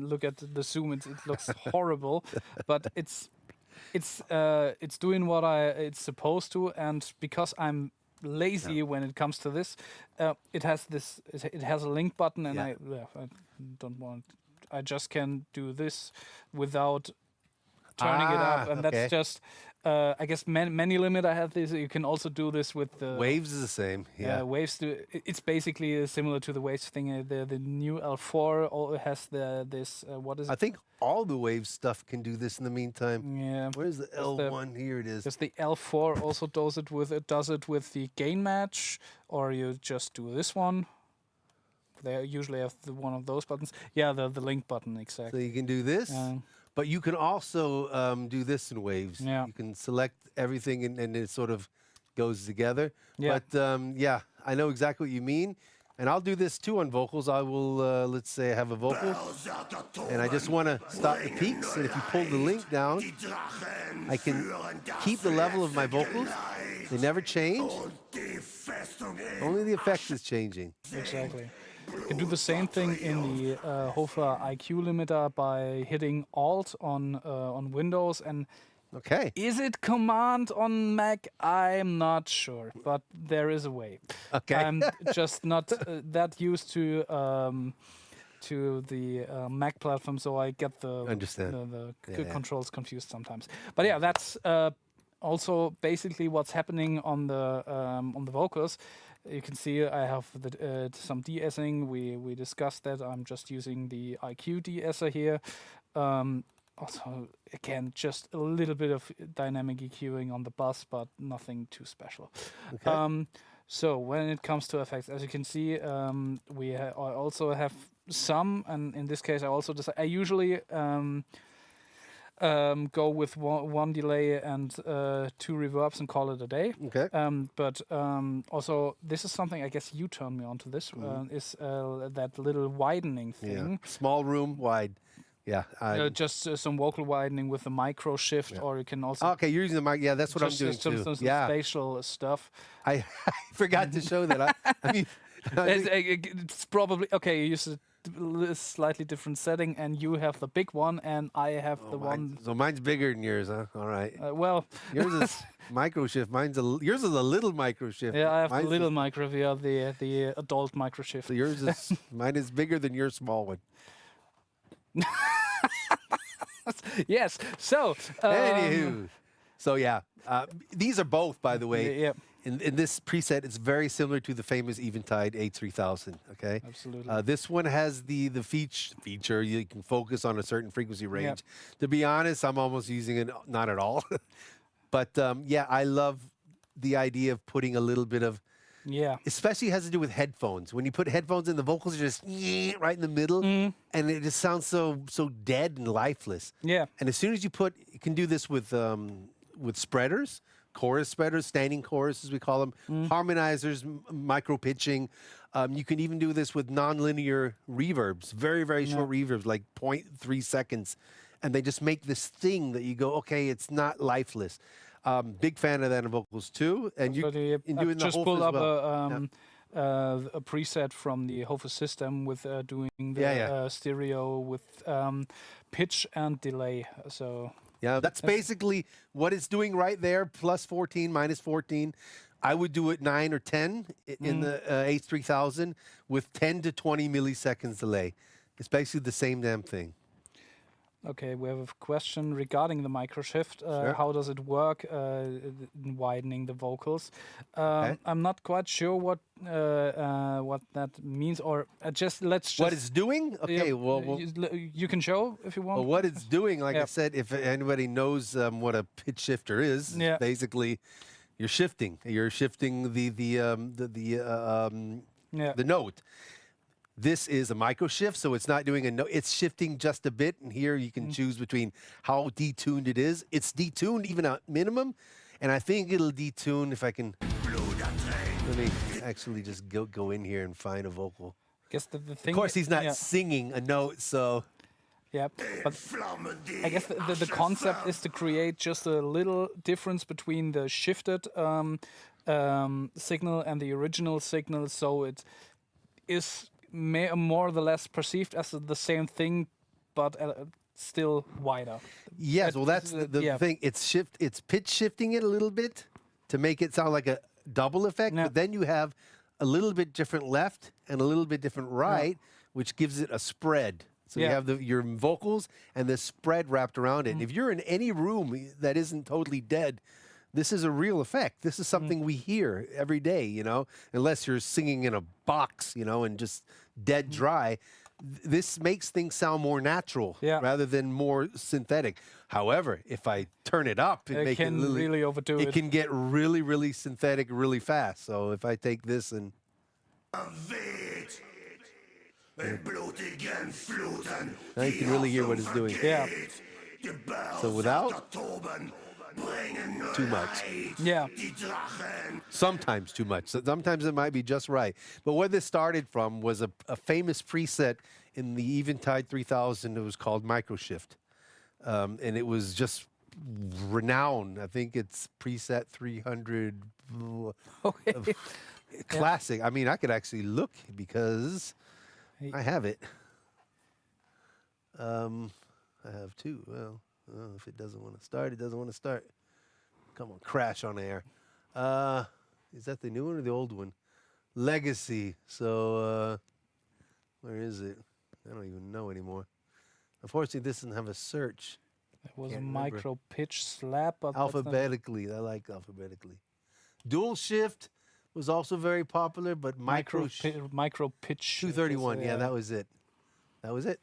Look at the zoom. It looks horrible, but it's doing what it's supposed to. And because I'm lazy when it comes to this, it has a link button, and I don't want. I just can do this without turning it up, and that's just I guess many limiter have this. You can also do this with the Waves is the same. Yeah. waves. It's basically similar to the waves thing. The new L4 has this. What is I it? think all the wave stuff can do this in the meantime. Yeah. Where's the L1? Here it is. Because the L4 also does it with the gain match, or you just do this one. They usually have one of those buttons. Yeah, the link button, So exactly. you can do this, but you can also do this in waves. Yeah. You can select everything and it sort of goes together. Yeah. But yeah, I know exactly what you mean. And I'll do this too on vocals. I will, let's say I have a vocal, and I just want to stop the peaks. And if you pull the link down, I can keep the level of my vocals. They never change. Only the effect is changing. Exactly. You can do the same thing in the HOFA IQ limiter by hitting Alt on Windows. And Okay. is it Command on Mac? I'm not sure, but there is a way. Okay. I'm just not that used to the Mac platform, so I get the controls confused sometimes. But yeah, that's also basically what's happening on the vocals. You can see I have some de-essing. We discussed that. I'm just using the IQ de-esser here. Also, again, just a little bit of dynamic EQing on the bus, but nothing too special. Okay. So when it comes to effects, as you can see, I also have some, and in this case, I usually go with one delay and 2 reverbs and call it a day. Okay. But also, this is something I guess you turned me on to. This is that little widening thing. Yeah. Small room, wide. Yeah. Just some vocal widening with a micro shift, or you can also. Okay, you're using the mic. Yeah, that's what I'm doing too. Some Yeah. spatial stuff. I forgot to show that. I mean, It's probably okay. You use a slightly different setting, and you have the big one, and I have the one. So mine's bigger than yours, huh? All right. Well, Yours is micro shift. Yours is a little micro shift. yeah, I have Mine's the little micro, the adult micro shift. So yours is mine is bigger than your small one. Yes. So. Anywho, so yeah, these are both, by the way. Yeah. In this preset, it's very similar to the famous Eventide A3000. Okay. Absolutely. This one has the feature you can focus on a certain frequency range. To be honest, I'm almost using it not at all. But yeah, I love the idea of putting a little bit of. Yeah. Especially has to do with headphones. When you put headphones in, the vocals are just right in the middle, and it just sounds so dead and lifeless. Yeah. And as soon as you can do this with spreaders, chorus spreaders, standing chorus as we call them, harmonizers, micro pitching. You can even do this with nonlinear reverbs, very short reverbs, like 0.3 seconds, and they just make this thing that you go, okay, it's not lifeless. Big fan of that in vocals too, and you in doing the just HOFA pulled as up well. a preset from the HOFA system with doing the stereo with pitch and delay. So yeah, that's basically what it's doing right there. Plus 14, minus 14. I would do it 9 or 10 in the H3000 with 10 to 20 milliseconds delay. It's basically the same damn thing. okay, we have a question regarding the micro shift. Sure. How does it work in widening the vocals? I'm not quite sure what that means, or let's just What it's doing? Okay, yeah, well, you can show if you want. well, what it's doing, like I Yeah. said, if anybody knows what a pitch shifter is, Yeah. basically you're shifting. You're shifting the note. This is a micro shift, so it's not doing a note. It's shifting just a bit, and here you can choose between how detuned it is. It's detuned even at minimum, and I think it'll detune if I can. Let me actually just go in here and find a vocal. guess the thing. Of course, he's not Yeah, singing a note, so. yeah, but I guess the concept is to create just a little difference between the shifted signal and the original signal, so it is more or less perceived as the same thing, but still wider. Yes, well, that's the thing. It's pitch shifting it a little bit to make it sound like a double effect, Yeah. but then you have a little bit different left and a little bit different right, which gives it a spread. So you have your vocals and the spread wrapped around it. If you're in any room that isn't totally dead, this is a real effect. This is something we hear every day, you know, unless you're singing in a box, you know, and just dead dry. This makes things sound more natural rather than more synthetic. However, if I turn it up, it can really overdo it. It can get really, really synthetic really fast. So if I take this and... Now you can really hear what it's doing. Yeah. So without too much. Yeah. Sometimes too much. Sometimes it might be just right. But where this started from was a famous preset in the Eventide 3000. It was called Microshift. And it was just renowned. I think it's preset 300. Okay. Classic. I mean, I could actually look because I have it. I have two. Well, if it doesn't want to start, it doesn't want to start. Come on, crash on air. Is that the new one or the old one? Legacy. So, where is it? I don't even know anymore. Unfortunately, this doesn't have a search. It was a micro pitch slap. But alphabetically. I like alphabetically. Dual shift was also very popular, but micro pitch. 231. Yeah, that was it. That was it.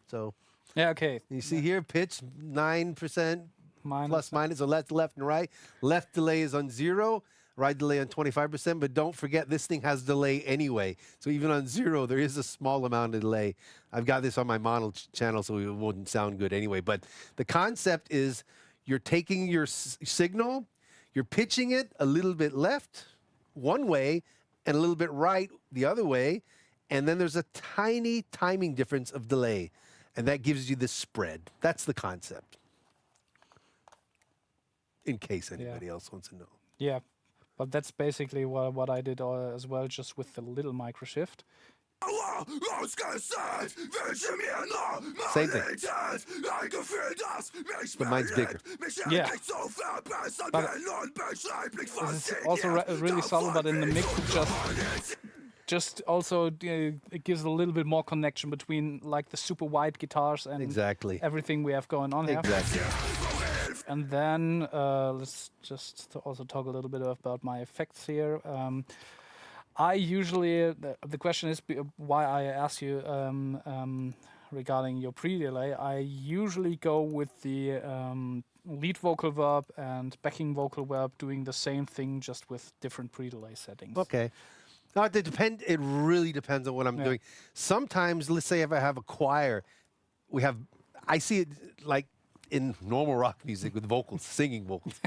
So. Yeah, okay. You see here, pitch 9%, minus plus minus, so left and right. Left delay is on 0, right delay on 25%, but don't forget this thing has delay anyway. So even on 0, there is a small amount of delay. I've got this on my mono channel, so it wouldn't sound good anyway. But the concept is you're taking your signal, you're pitching it a little bit left one way and a little bit right the other way, and then there's a tiny timing difference of delay. And that gives you this spread. That's the concept. In case anybody else wants to know. Yeah, but that's basically what I did as well, just with the little micro shift. Same thing. But mine's bigger. Yeah. But it's also really subtle, but in the mix it just also it gives a little bit more connection between like the super wide guitars and everything we have going on here. Exactly. And then let's just also talk a little bit about my effects here. I usually, the question is why I ask you regarding your pre-delay. I usually go with the lead vocal verb and backing vocal verb doing the same thing, just with different pre-delay settings. Okay. Now, it really depends on what I'm doing. Sometimes, let's say if I have a choir, I see it like in normal rock music with vocals, singing vocals.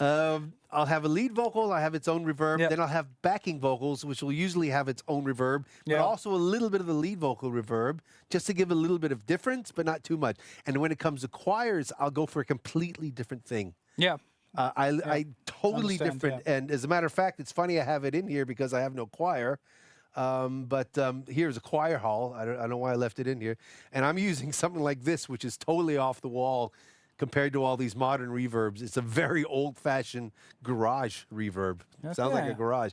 I'll have a lead vocal, I have its own reverb, then I'll have backing vocals, which will usually have its own reverb, but also a little bit of the lead vocal reverb, just to give a little bit of difference, but not too much. And when it comes to choirs, I'll go for a completely different thing. Yeah. I totally different. And as a matter of fact, it's funny I have it in here because I have no choir. But here's a choir hall. I don't know why I left it in here. And I'm using something like this, which is totally off the wall compared to all these modern reverbs. It's a very old-fashioned garage reverb. Sounds like a garage.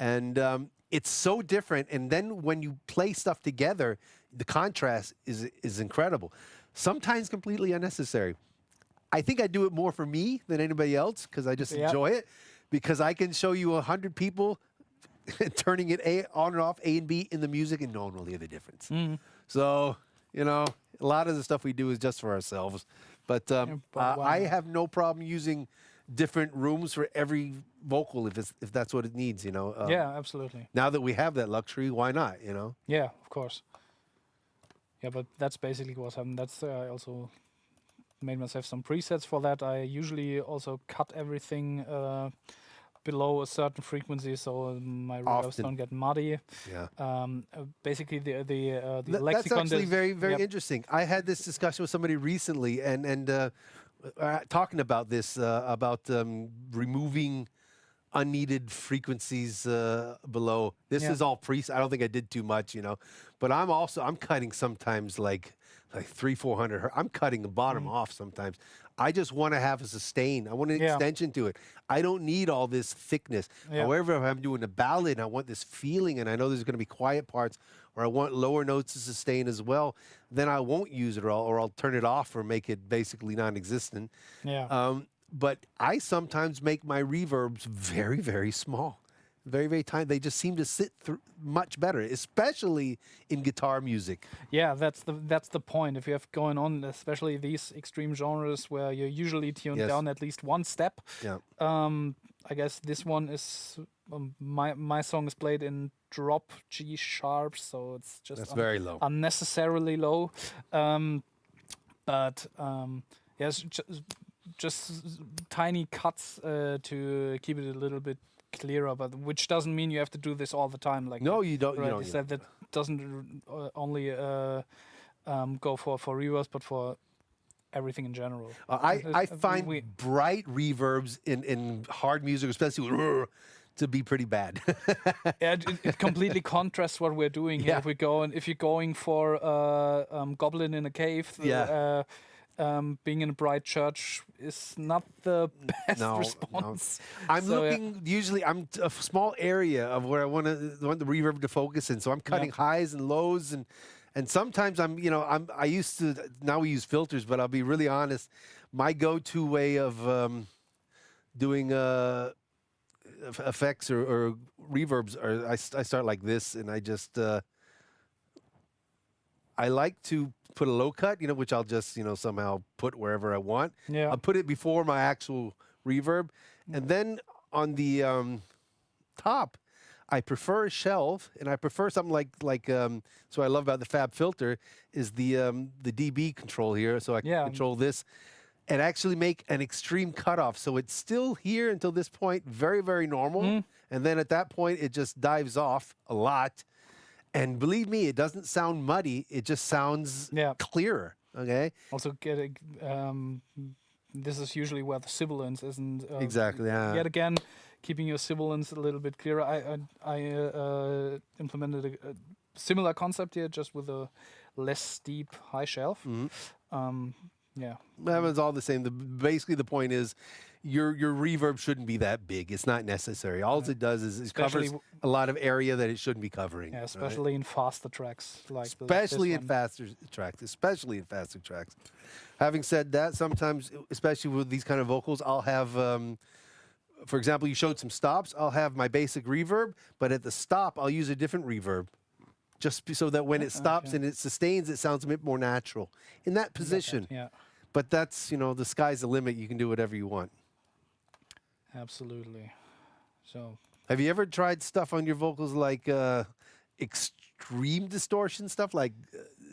And it's so different. And then when you play stuff together, the contrast is incredible. Sometimes completely unnecessary. I think I do it more for me than anybody else because I just enjoy it. Because I can show you 100 people turning it on and off, A and B in the music, and no one will hear the difference. So, you know, a lot of the stuff we do is just for ourselves. But I have no problem using different rooms for every vocal if that's what it needs, you know. Yeah, absolutely. Now that we have that luxury, why not, you know? Yeah, of course. Yeah, but that's basically what's happened. That's I also made myself some presets for that. I usually also cut everything below a certain frequency so my reverbs don't get muddy. Yeah. Basically, the lexicon. That's actually very interesting. I had this discussion with somebody recently, and talking about this about removing unneeded frequencies below. This is all preset. I don't think I did too much, you know. But I'm cutting sometimes like 300-400 hertz. I'm cutting the bottom off sometimes. I just want to have a sustain. I want an extension to it. I don't need all this thickness. However, if I'm doing a ballad, I want this feeling, and I know there's going to be quiet parts where I want lower notes to sustain as well, then I won't use it all, or I'll turn it off or make it basically non-existent. But I sometimes make my reverbs very, very small. Very, very tiny. They just seem to sit through much better, especially in guitar music. Yeah, that's the point. If you have going on, especially these extreme genres where you're usually tuned down at least one step. I guess this one is my song is played in drop G sharp, so it's just very low, unnecessarily low. Yes, just tiny cuts to keep it a little bit clearer, but which doesn't mean you have to do this all the time. Like no, you don't. Right, you don't. said that doesn't only go for reverbs, but for everything in general. I find bright reverbs in hard music, especially with to be pretty bad. It completely contrasts what we're doing here. If you're going for Goblin in a Cave, being in a bright church is not the best response. No. I'm looking usually. I'm a small area of where I want the reverb to focus in. So I'm cutting highs and lows, and sometimes I used to. Now we use filters, but I'll be really honest. My go-to way of doing effects or reverbs are I start like this, and I just I like to put a low cut, which I'll just, somehow put wherever I want. I'll put it before my actual reverb. And then on the top, I prefer a shelf, and I prefer something like so I love about the Fab filter is the dB control here, so I can control this and actually make an extreme cutoff. So it's still here until this point, very, very normal. And then at that point, it just dives off a lot. And believe me, it doesn't sound muddy. It just sounds clearer. Okay. Also, this is usually where the sibilance isn't exactly. Yet again, keeping your sibilance a little bit clearer. I implemented a similar concept here, just with a less steep high shelf. That was all the same. Basically, the point is, your reverb shouldn't be that big. It's not necessary. All it does is it covers a lot of area that it shouldn't be covering. Yeah, especially in faster tracks, especially in faster tracks. Having said that, sometimes, especially with these kind of vocals, I'll have, for example, you showed some stops. I'll have my basic reverb, but at the stop, I'll use a different reverb, just so that when it stops and it sustains, it sounds a bit more natural in that position. But that's, the sky's the limit. You can do whatever you want. Absolutely. So, have you ever tried stuff on your vocals like extreme distortion stuff, like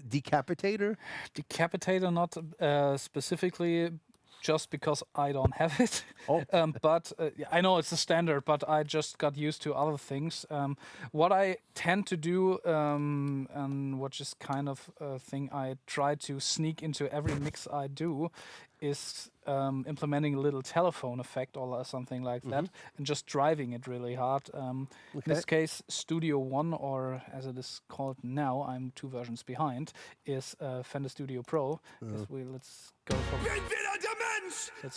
Decapitator? Decapitator, not specifically, just because I don't have it. But I know it's a standard, but I just got used to other things. What I tend to do, and which is kind of a thing I try to sneak into every mix I do, is implementing a little telephone effect or something like that, and just driving it really hard. In this case, Studio One, or as it is called now, I'm 2 versions behind, is Fender Studio Pro. Let's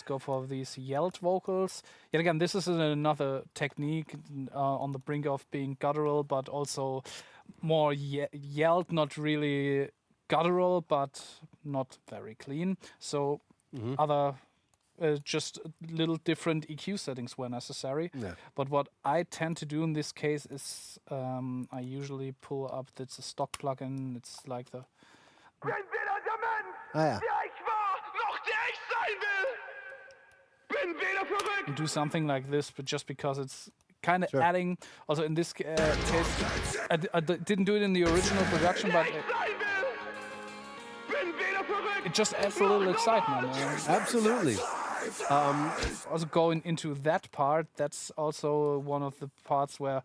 go for these yelled vocals. Yet again, this is another technique on the brink of being guttural, but also more yelled, not really guttural, but not very clean. So other just little different EQ settings where necessary. But what I tend to do in this case is I usually pull up a stock plugin. It's like the and do something like this, but just because it's kind of adding. Also in this case, I didn't do it in the original production, but it just adds a little excitement. Absolutely. Also going into that part, that's also one of the parts where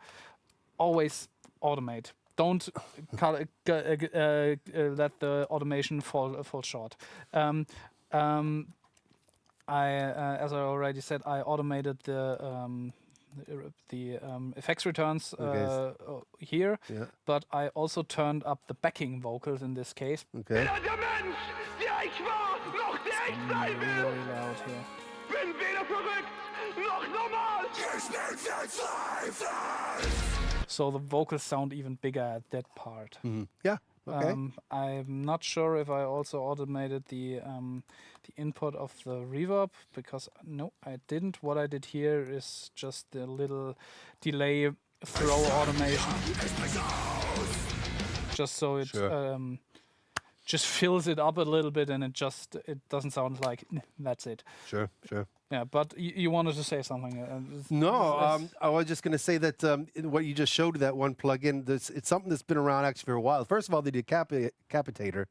always automate. Don't let the automation fall short. As I already said, I automated the effects returns here, but I also turned up the backing vocals in this case. Really loud here. Bin weder verrückt noch normal. Ich bin verzweifelt. So the vocals sound even bigger at that part. Yeah. Okay. I'm not sure if I also automated the input of the reverb, because no, I didn't. What I did here is just the little delay throw automation, just so it just fills it up a little bit, and it doesn't sound like that's it. Sure. Yeah, but you wanted to say something. No, I was just going to say that what you just showed, that one plugin, it's something that's been around actually for a while. First of all, the decapitator,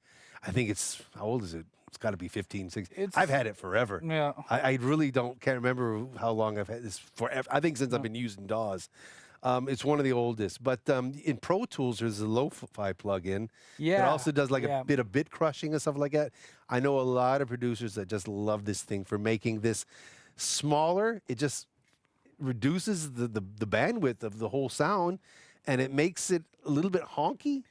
I think how old is it? It's got to be 15, 16. I've had it forever. Yeah. I really can't remember how long I've had this forever. I think since I've been using DAWs. It's one of the oldest. But in Pro Tools, there's a lo-fi plugin. Yeah. It also does like a bit of bit crushing and stuff like that. I know a lot of producers that just love this thing for making this smaller. It just reduces the bandwidth of the whole sound, and it makes it a little bit honky,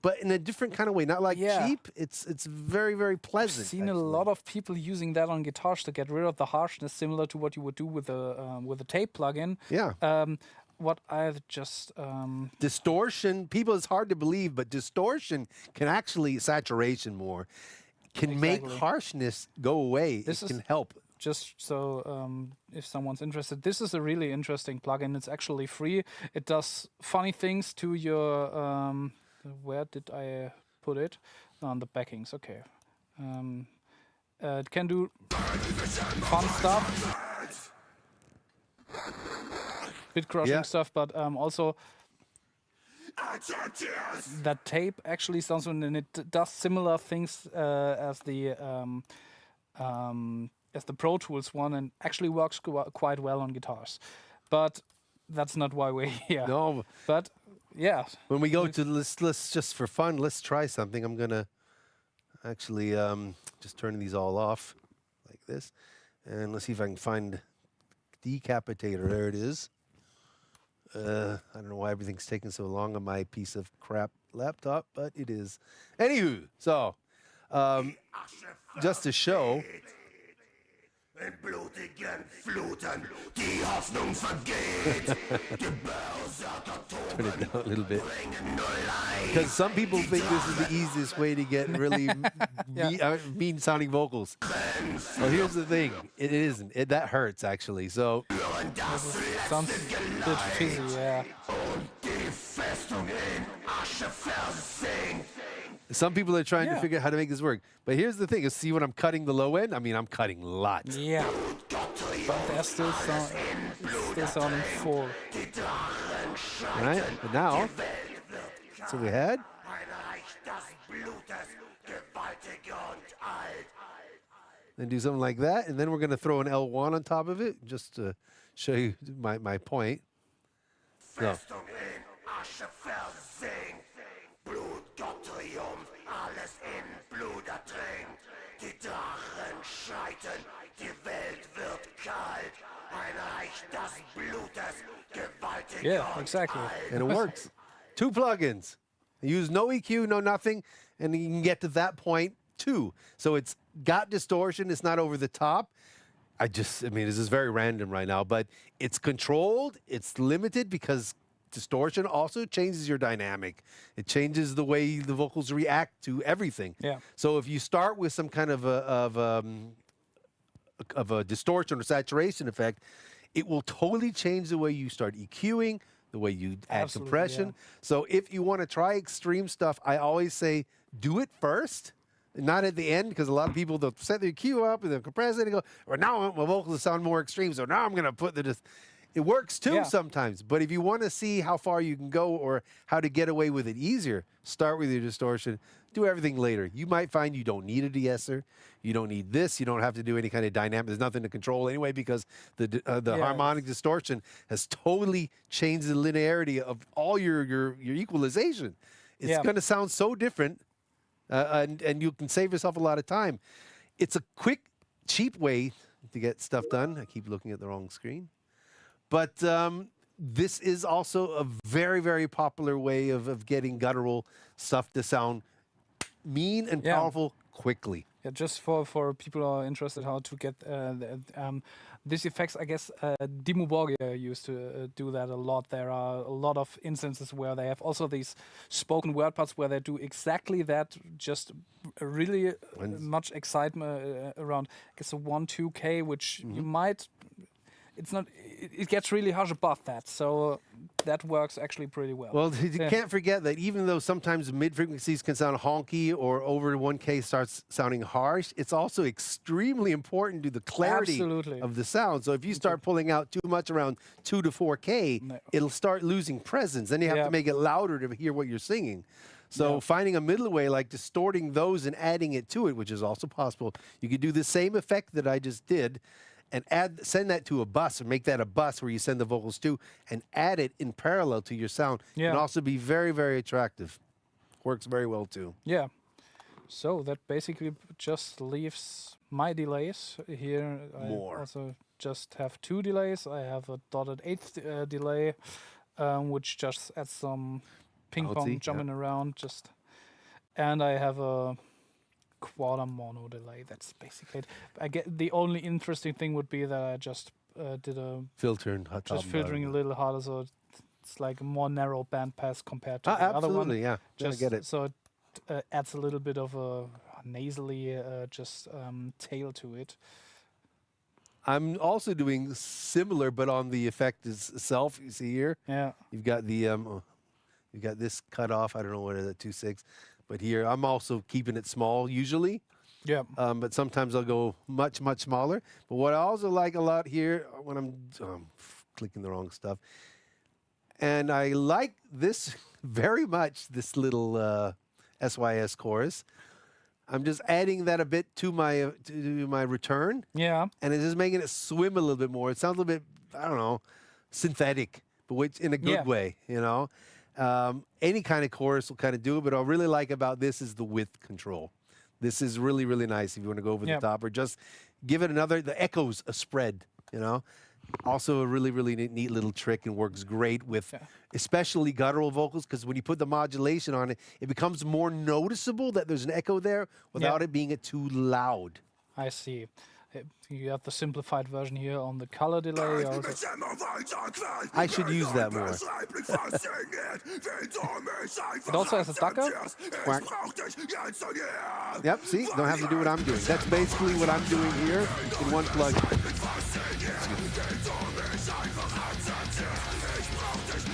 but in a different kind of way. Not like cheap. It's very, very pleasant. I've seen a lot of people using that on guitars to get rid of the harshness, similar to what you would do with a tape plugin. Yeah. What I've just distortion. People, it's hard to believe, but distortion can actually saturation more can make harshness go away. It can help. Just so if someone's interested, this is a really interesting plugin. It's actually free. It does funny things to your where did I put it? On the backings. Okay. It can do fun stuff, bit crushing stuff, but also that tape actually sounds, and it does similar things as the Pro Tools one, and actually works quite well on guitars. But that's not why we're here. No. But yeah. When we go to let's just for fun, let's try something. I'm gonna actually just turn these all off like this, and let's see if I can find decapitator. There it is. I don't know why everything's taking so long on my piece of crap laptop, but it is. Anywho, so just to show. In blutigen Fluten die Hoffnung vergeht. Turn it down a little bit. Because some people think this is the easiest way to get really mean-sounding vocals. Well, here's the thing. It isn't. That hurts, actually. So Sounds a bit fizzy, yeah. some people are trying to figure out how to make this work. But here's the thing. See when I'm cutting the low end? I mean, I'm cutting lots. Yeah. But they're still sounding full. Right? But now, so we had. Then do something like that. And then we're going to throw an L1 on top of it just to show you my point. So. Yeah, exactly. And it works. 2 plugins. Use no EQ, no nothing, and you can get to that point too. So it's got distortion. It's not over the top. I mean, this is very random right now, but it's controlled. It's limited because distortion also changes your dynamic. It changes the way the vocals react to everything. Yeah. So if you start with some kind of a distortion or saturation effect, it will totally change the way you start EQing, the way you add compression. Yeah. So if you want to try extreme stuff, I always say do it first, not at the end, because a lot of people, they'll set their EQ up and they'll compress it and go, well, now I want my vocals to sound more extreme, so now I'm going to put the... It works too sometimes, but if you want to see how far you can go or how to get away with it easier, start with your distortion, do everything later. You might find you don't need a de-esser, you don't need this, you don't have to do any kind of dynamic. There's nothing to control anyway because the harmonic distortion has totally changed the linearity of all your equalization. It's going to sound so different, and you can save yourself a lot of time. It's a quick, cheap way to get stuff done. I keep looking at the wrong screen. But this is also a very, very popular way of getting guttural stuff to sound mean and powerful quickly. Yeah, just for people who are interested how to get these effects, I guess Dimmu Borgir used to do that a lot. There are a lot of instances where they have also these spoken word parts where they do exactly that, just really much excitement around, I guess, a 1-2K, which you might... It's not. It gets really harsh above that, so that works actually pretty well. Well, you can't forget that even though sometimes mid frequencies can sound honky or over 1K starts sounding harsh, it's also extremely important to the clarity of the sound. So if you start pulling out too much around 2 to 4K, it'll start losing presence. Then you have to make it louder to hear what you're singing. So finding a middle way, like distorting those and adding it to it, which is also possible. You could do the same effect that I just did, and send that to a bus, or make that a bus where you send the vocals to, and add it in parallel to your sound. Can also be very, very attractive. Works very well too. Yeah. So that basically just leaves my delays here. I also just have 2 delays. I have a dotted 8th delay, which just adds some ping pong jumping around. And I have a quarter mono delay. That's basically it. I get the only interesting thing would be that I just did a filtering a little harder, so it's like a more narrow band pass compared to the other one. Absolutely, yeah. I get it. So it adds a little bit of a nasally tail to it. I'm also doing similar, but on the effect itself. You see here, you've got the you've got this cut off. I don't know what it is, 2/6. But here, I'm also keeping it small usually. Yeah. But sometimes I'll go much, much smaller. But what I also like a lot here, when I'm clicking the wrong stuff, and I like this very much, this little SYS chorus. I'm just adding that a bit to my return. Yeah. And it's just making it swim a little bit more. It sounds a little bit, I don't know, synthetic, but which in a good way, you know. Any kind of chorus will kind of do it, but what I really like about this is the width control. This is really, really nice if you want to go over the top, or just give it the echoes a spread, you know. Also a really, really neat little trick, and works great with especially guttural vocals, because when you put the modulation on it, it becomes more noticeable that there's an echo there without it being too loud. I see. You have the simplified version here on the color delay. I should use that more. It also has a ducker. Quack. Yep, see? Don't have to do what I'm doing. That's basically what I'm doing here in one plug.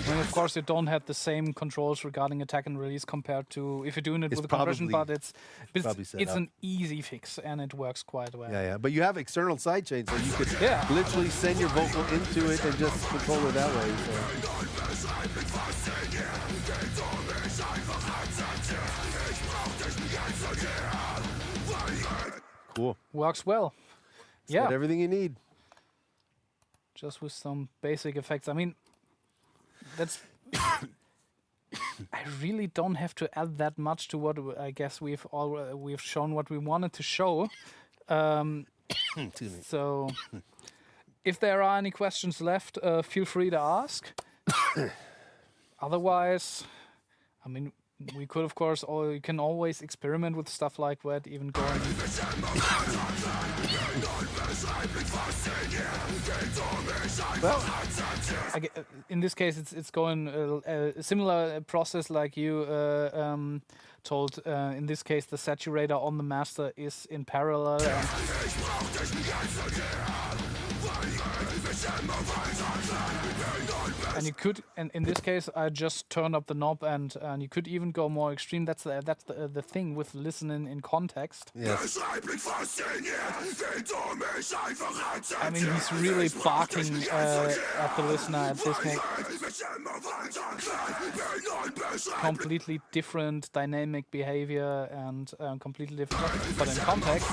And of course, you don't have the same controls regarding attack and release compared to if you're doing it with a compression, but it's an easy fix, and it works quite well. Yeah. But you have external sidechains, so you could literally send your vocal into it and just control it that way. So. Cool. Works well. Got everything you need. Just with some basic effects. I mean, that's... I really don't have to add that much to what I guess we've shown what we wanted to show. So, if there are any questions left, feel free to ask. Otherwise, I mean, we could, of course, you can always experiment with stuff like that, even going... Well, in this case, it's going a similar process like you told. In this case, the saturator on the master is in parallel. And you could, and in this case, I just turned up the knob, and you could even go more extreme. That's the thing with listening in context. Yes. I mean, he's really barking at the listener at this moment. Completely different dynamic behavior and completely different. But in context,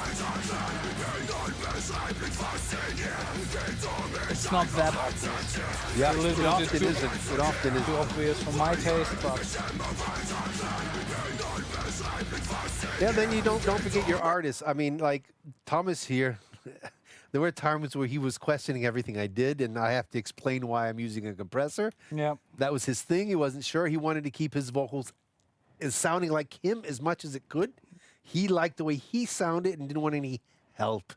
it's not that obvious. Yeah, it often isn't. It often is too obvious for my taste, but yeah. Then you don't forget your artists. I mean, like Thomas here. There were times where he was questioning everything I did, and I have to explain why I'm using a compressor. Yeah, that was his thing. He wasn't sure. He wanted to keep his vocals sounding like him as much as it could. He liked the way he sounded and didn't want any help,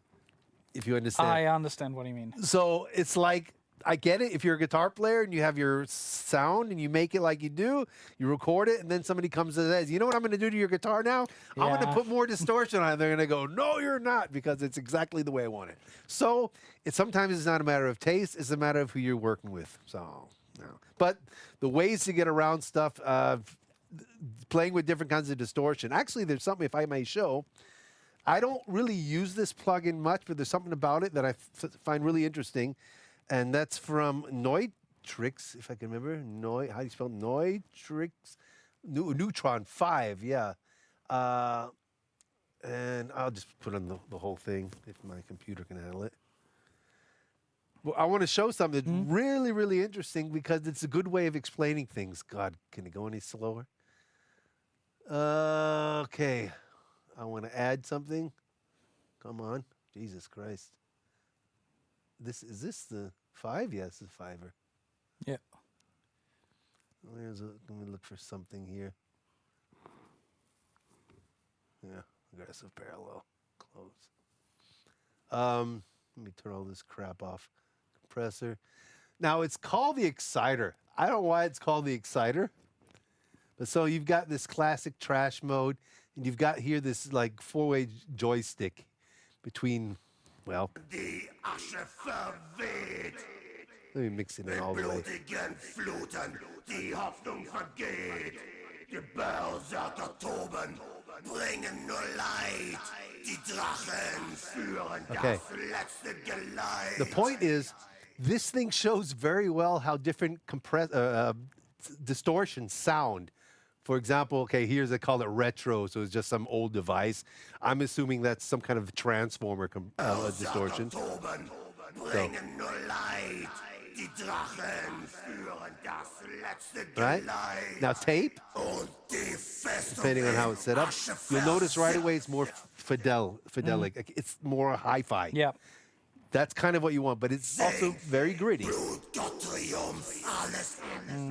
if you understand. I understand what you mean. So it's like, I get it. If you're a guitar player and you have your sound and you make it like you do, you record it, and then somebody comes and says, you know what I'm going to do to your guitar now? I'm going to Yeah. put more distortion on it. They're going to go, no, you're not, because it's exactly the way I want it. So sometimes it's not a matter of taste. It's a matter of who you're working with. So, no. But the ways to get around stuff, playing with different kinds of distortion. Actually, there's something, if I may show, I don't really use this plugin much, but there's something about it that I find really interesting. And that's from Neutrix, if I can remember. How do you spell Neutrix? Neutron 5, yeah. And I'll just put on the whole thing if my computer can handle it. Well, I want to show something that's really, really interesting because it's a good way of explaining things. God, can it go any slower? Okay. I want to add something. Come on. Jesus Christ. Is this the 5? Yes, it's a 5er. Yeah. Let me look for something here. Yeah, aggressive parallel. Close. Let me turn all this crap off. Compressor. Now it's called the Exciter. I don't know why it's called the Exciter. But so you've got this classic trash mode, and you've got here this like 4-way joystick between, well, Die Asche verweht, let me mix it in all the way. blutigen Fluten, die Hoffnung vergeht. Die Berserker toben, bringen nur Leid. Die Drachen führen Okay. das letzte Geleit. The point is, this thing shows very well how different distortions sound. For example, okay, here's they call it retro, so it's just some old device. I'm assuming that's some kind of transformer distortion. Toben, bringen nur Leid. Die Drachen führen das letzte Right? Geleit. Now tape, Und die Festung depending on how it's set up, you'll notice right away it's more versetzt. fidelic. Like, it's more hi-fi. Yeah. That's kind of what you want, but it's also very gritty. Blut, Gott Triumph, alles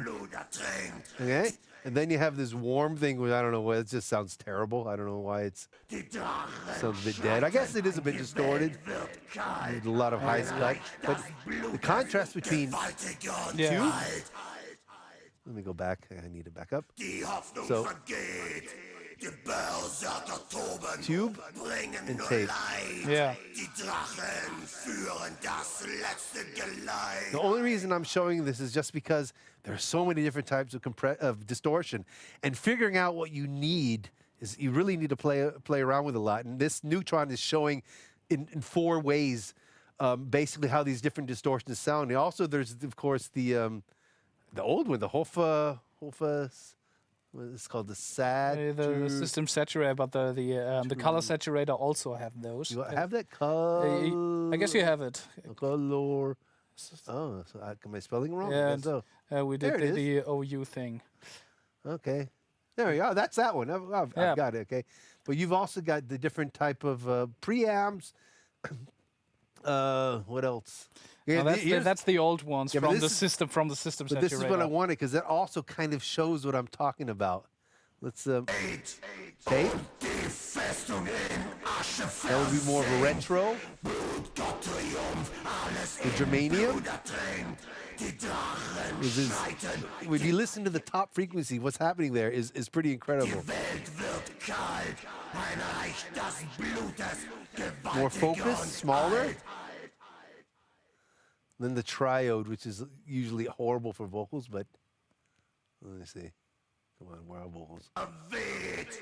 Blut ertränkt. Okay? And then you have this warm thing, which I don't know why, it just sounds terrible. I don't know why it Die Drachen sounds a bit dead. I guess it is a bit distorted. wird kalt. There's a lot of high cut. But the contrast between, Gewaltiger Yeah. Gewalt. let me go back. I need to back up. Die Hoffnung So- vergeht. Die Berserker toben, Tube bringen and nur tape. Leid. Yeah. Die Drachen führen das letzte Geleit. The only reason I'm showing this is just because there are so many different types of distortion, and figuring out what you need is you really need to play around with a lot. And this Neutron is showing in 4 ways basically how these different distortions sound. And also, there's of course the old one, the HOFA. It's called the SAT. The system saturator, but the color saturator also have those. You have that color. I guess you have it. Color. Oh, so am I spelling wrong? I Yeah, guess so. We There did it the OU thing. Okay. There we go. That's that one. I've Yeah. got it. Okay. But you've also got the different type of preamps. What else? Now, that's the old ones Yeah, but from the this is- system But this is what I wanted because that also kind of shows what I'm talking about. Let's tape. Die Festung in Asche That would be more of a retro. Blut, Gott Triumph, alles The germanium. Blut ertränkt. Die Drachen Is schreiten. when you listen to the top frequency, what's happening there is pretty incredible. Welt wird kalt. Ein Reich des Blutes. More Gewaltiger focused, und smaller. alt. Then the triode, which is usually horrible for vocals, but let me see. Come on, where are vocals? Weht.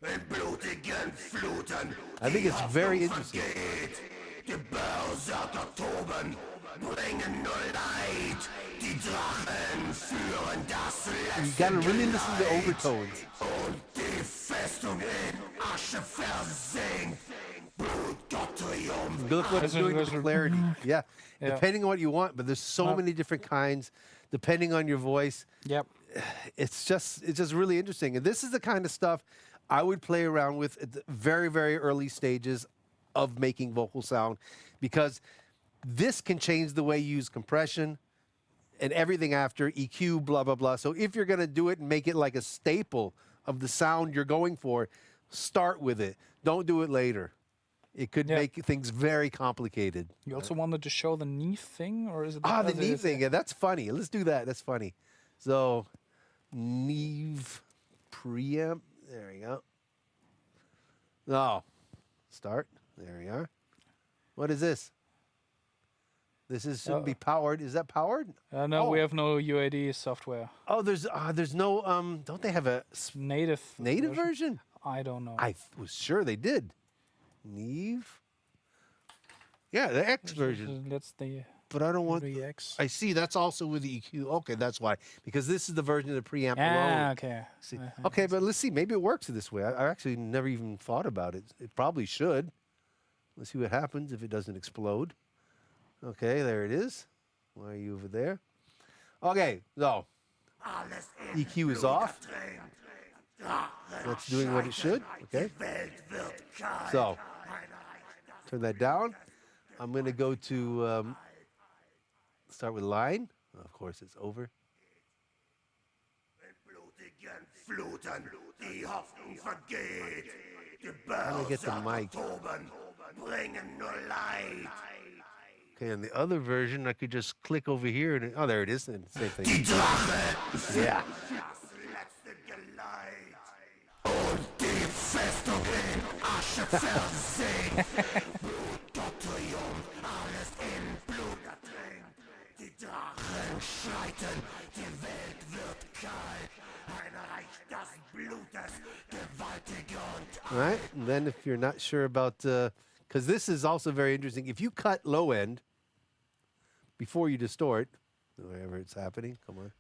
In blutigen Fluten. I think it's very interesting. Geht. Die Berserker toben, bringen nur Leid. Die Drachen führen das You letzte gotta really listen to the overtones. und die Festung in Asche versinkt. Blut, Gott Triumph. Look what it's doing to clarity. Yeah. Yeah. Depending on what you want, but there's so many different kinds, depending on your voice. Yep. It's just really interesting. And this is the kind of stuff I would play around with at the very, very early stages of making vocal sound, because this can change the way you use compression and everything after, EQ, blah, blah, blah. So if you're going to do it and make it like a staple of the sound you're going for, start with it. Don't do it later. It could Yeah. make things very complicated. You also wanted to show the Neve thing, or is it? The as it Neve is- thing. Yeah, that's funny. Let's do that. That's funny. So, Neve preamp. There we go. No. Start. There we are. What is this? This shouldn't be powered. Is that powered? No, we Oh. have no UAD software. Oh, there's no don't they have a Native. native version? I don't know. I was sure they did. Neve. Yeah, the X version. That's the But I don't want. REX. I see. That's also with the EQ. Okay, that's why. Because this is the version of the preamp alone. Ah, okay. See. Okay, but let's see. Maybe it works this way. I actually never even thought about it. It probably should. Let's see what happens if it doesn't explode. Okay, there it is. Why are you over there? Okay, so Alles in EQ is off. Blut ertränkt. That's doing what it should. Okay, Welt wird kalt. so turn that down. I'm going to go to start with line. Of course, it's over. In blutigen Fluten, die Hoffnung vergeht. Die How do I get the Börser mic? toben, bringen nur Leid. Okay, on the other version, I could just click over here and oh, there it is. And same thing. Drache Yeah. das letzte Geleit. Und die Festung in Asche versinkt. Blutdoktrium, alles in Blut ertränkt. Die Drachen schreiten, die Welt wird kalt. Ein Reich des Blutes, gewaltig und All right. And then if you're not sure about, because this is also very interesting. If you cut low end before you distort, wherever it's happening, come on.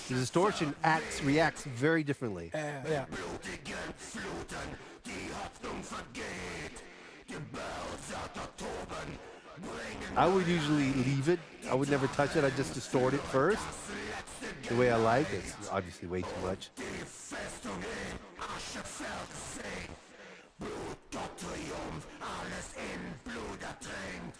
The distortion reacts very differently. Yeah. blutigen Fluten, die Hoffnung vergeht. Die Berserker toben, bringen I would usually leave it. I would never touch it. I just distort it first. The way I like it. It's obviously way too much. die Festung in Asche versinkt. Blutdoktrium, alles in Blut ertränkt.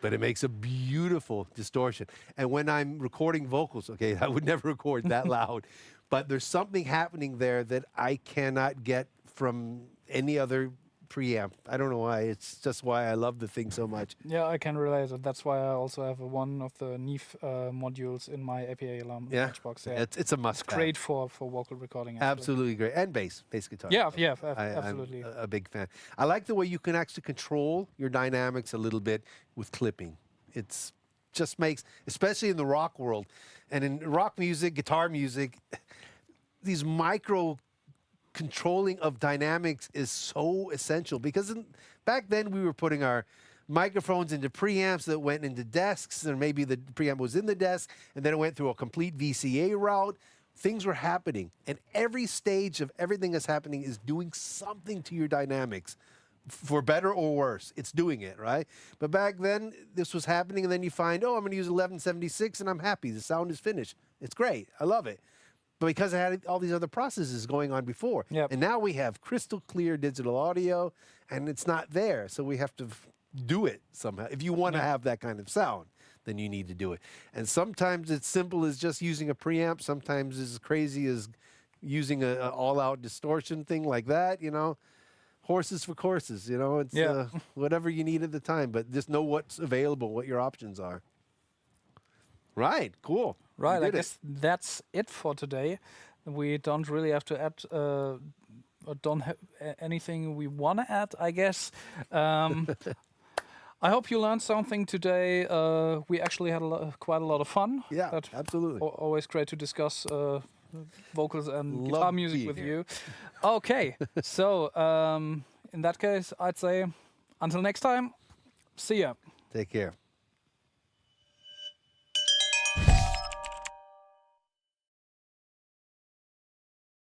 But it makes a beautiful distortion. And when I'm recording vocals, okay, I would never record that loud. But there's something happening there that I cannot get from any other preamp. I don't know why. It's just why I love the thing so much. Yeah, I can relate it. That's why I also have one of the Neve modules in my APA alarm Yeah, box. Yeah, it's a must. great for vocal recording. actually. Absolutely great. And bass guitar. Yeah, I'm absolutely. a big fan. I like the way you can actually control your dynamics a little bit with clipping. It's just makes, especially in the rock world, and in rock music, guitar music, these micro controlling of dynamics is so essential because back then we were putting our microphones into preamps that went into desks, and maybe the preamp was in the desk, and then it went through a complete VCA route. Things were happening, and every stage of everything that's happening is doing something to your dynamics, for better or worse. It's doing it, right? But back then, this was happening, and then you find, oh, I'm going to use 1176, and I'm happy. The sound is finished. It's great. I love it. But because I had all these other processes going on before. Yep. And now we have crystal clear digital audio, and it's not there. So we have to do it somehow. If you want to have that kind of sound, then you need to do it. And sometimes it's simple as just using a preamp. Sometimes it's as crazy as using an all-out distortion thing like that, you know. Horses for courses, you know. It's whatever you need at the time. But just know what's available, what your options are. Right, cool. Right, We I did it. guess that's it for today. We don't really have to add, or don't have anything we want to add, I guess. I hope you learned something today. We actually had quite a lot of fun. Yeah, But absolutely. Always great to discuss vocals and Love guitar music being with here. you. Okay, so in that case, I'd say until next time, see ya. Take care.